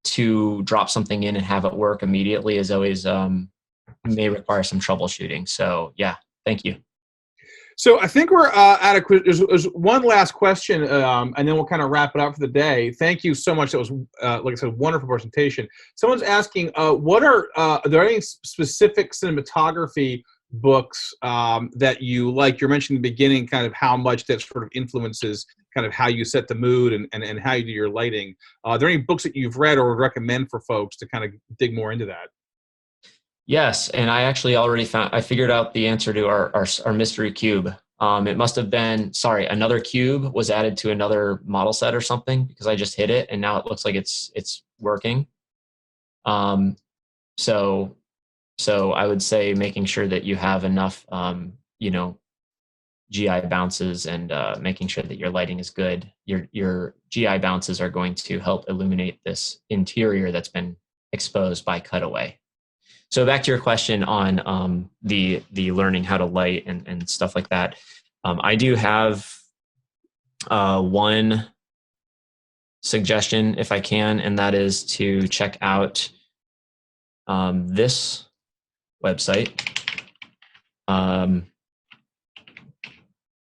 to drop something in and have it work immediately is always may require some troubleshooting. So yeah, thank you. So I think we're at a, there's one last question, and then we'll kind of wrap it up for the day. Thank you so much. That was, like I said, a wonderful presentation. Someone's asking, what are there any specific cinematography books that you like? You're mentioning in the beginning kind of how much that sort of influences kind of how you set the mood and how you do your lighting. Are there any books that you've read or would recommend for folks to kind of dig more into that? Yes, and I actually already I figured out the answer to our mystery cube. It must have been, sorry, another cube was added to another model set or something because I just hit it and now it looks like it's working. So I would say making sure that you have enough, you know, GI bounces and making sure that your lighting is good. Your GI bounces are going to help illuminate this interior that's been exposed by cutaway. So back to your question on the learning how to light and stuff like that. I do have one suggestion if I can, and that is to check out this website.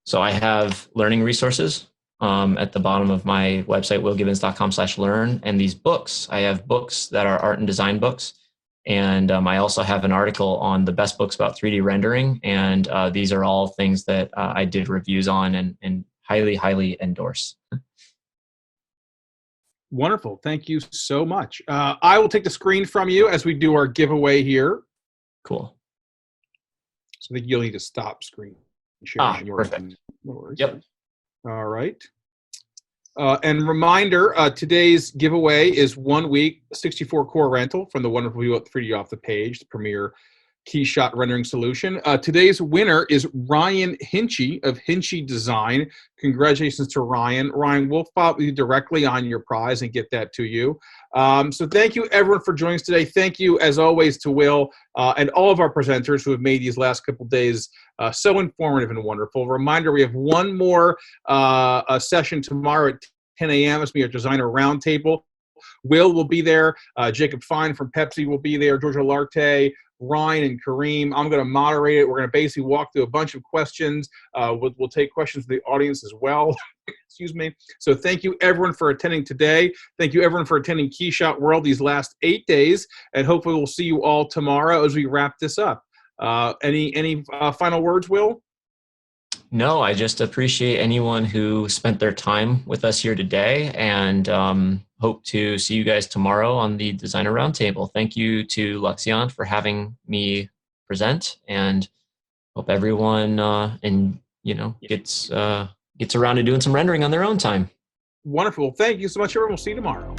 So I have learning resources at the bottom of my website, willgibbons.com/learn, and these books. I have books that are art and design books. And I also have an article on the best books about 3D rendering. And these are all things that I did reviews on and highly, highly endorse. Wonderful. Thank you so much. I will take the screen from you as we do our giveaway here. Cool. So I think you'll need to stop screen sharing. Perfect. Yep. All right. And reminder, today's giveaway is 1 week 64 core rental from the wonderful people at 3D Off the Page, the premier KeyShot rendering solution. Today's winner is Ryan Hinchy of Hinchy Design. Congratulations to Ryan. Ryan, we'll follow up with you directly on your prize and get that to you. So thank you, everyone, for joining us today. Thank you, as always, to Will and all of our presenters who have made these last couple days so informative and wonderful. Reminder, we have one more session tomorrow at 10 a.m. It's going to be our designer roundtable. Will be there. Jacob Fine from Pepsi will be there. Georgia Larte, Ryan, and Kareem. I'm going to moderate it. We're going to basically walk through a bunch of questions. We'll take questions from the audience as well. Excuse me. So thank you, everyone, for attending today. Thank you, everyone, for attending KeyShot World these last 8 days. And hopefully we'll see you all tomorrow as we wrap this up. Any final words, Will? No, I just appreciate anyone who spent their time with us here today, and hope to see you guys tomorrow on the Designer Roundtable. Thank you to Luxion for having me present, and hope everyone gets around to doing some rendering on their own time. Wonderful. Thank you so much, everyone. We'll see you tomorrow.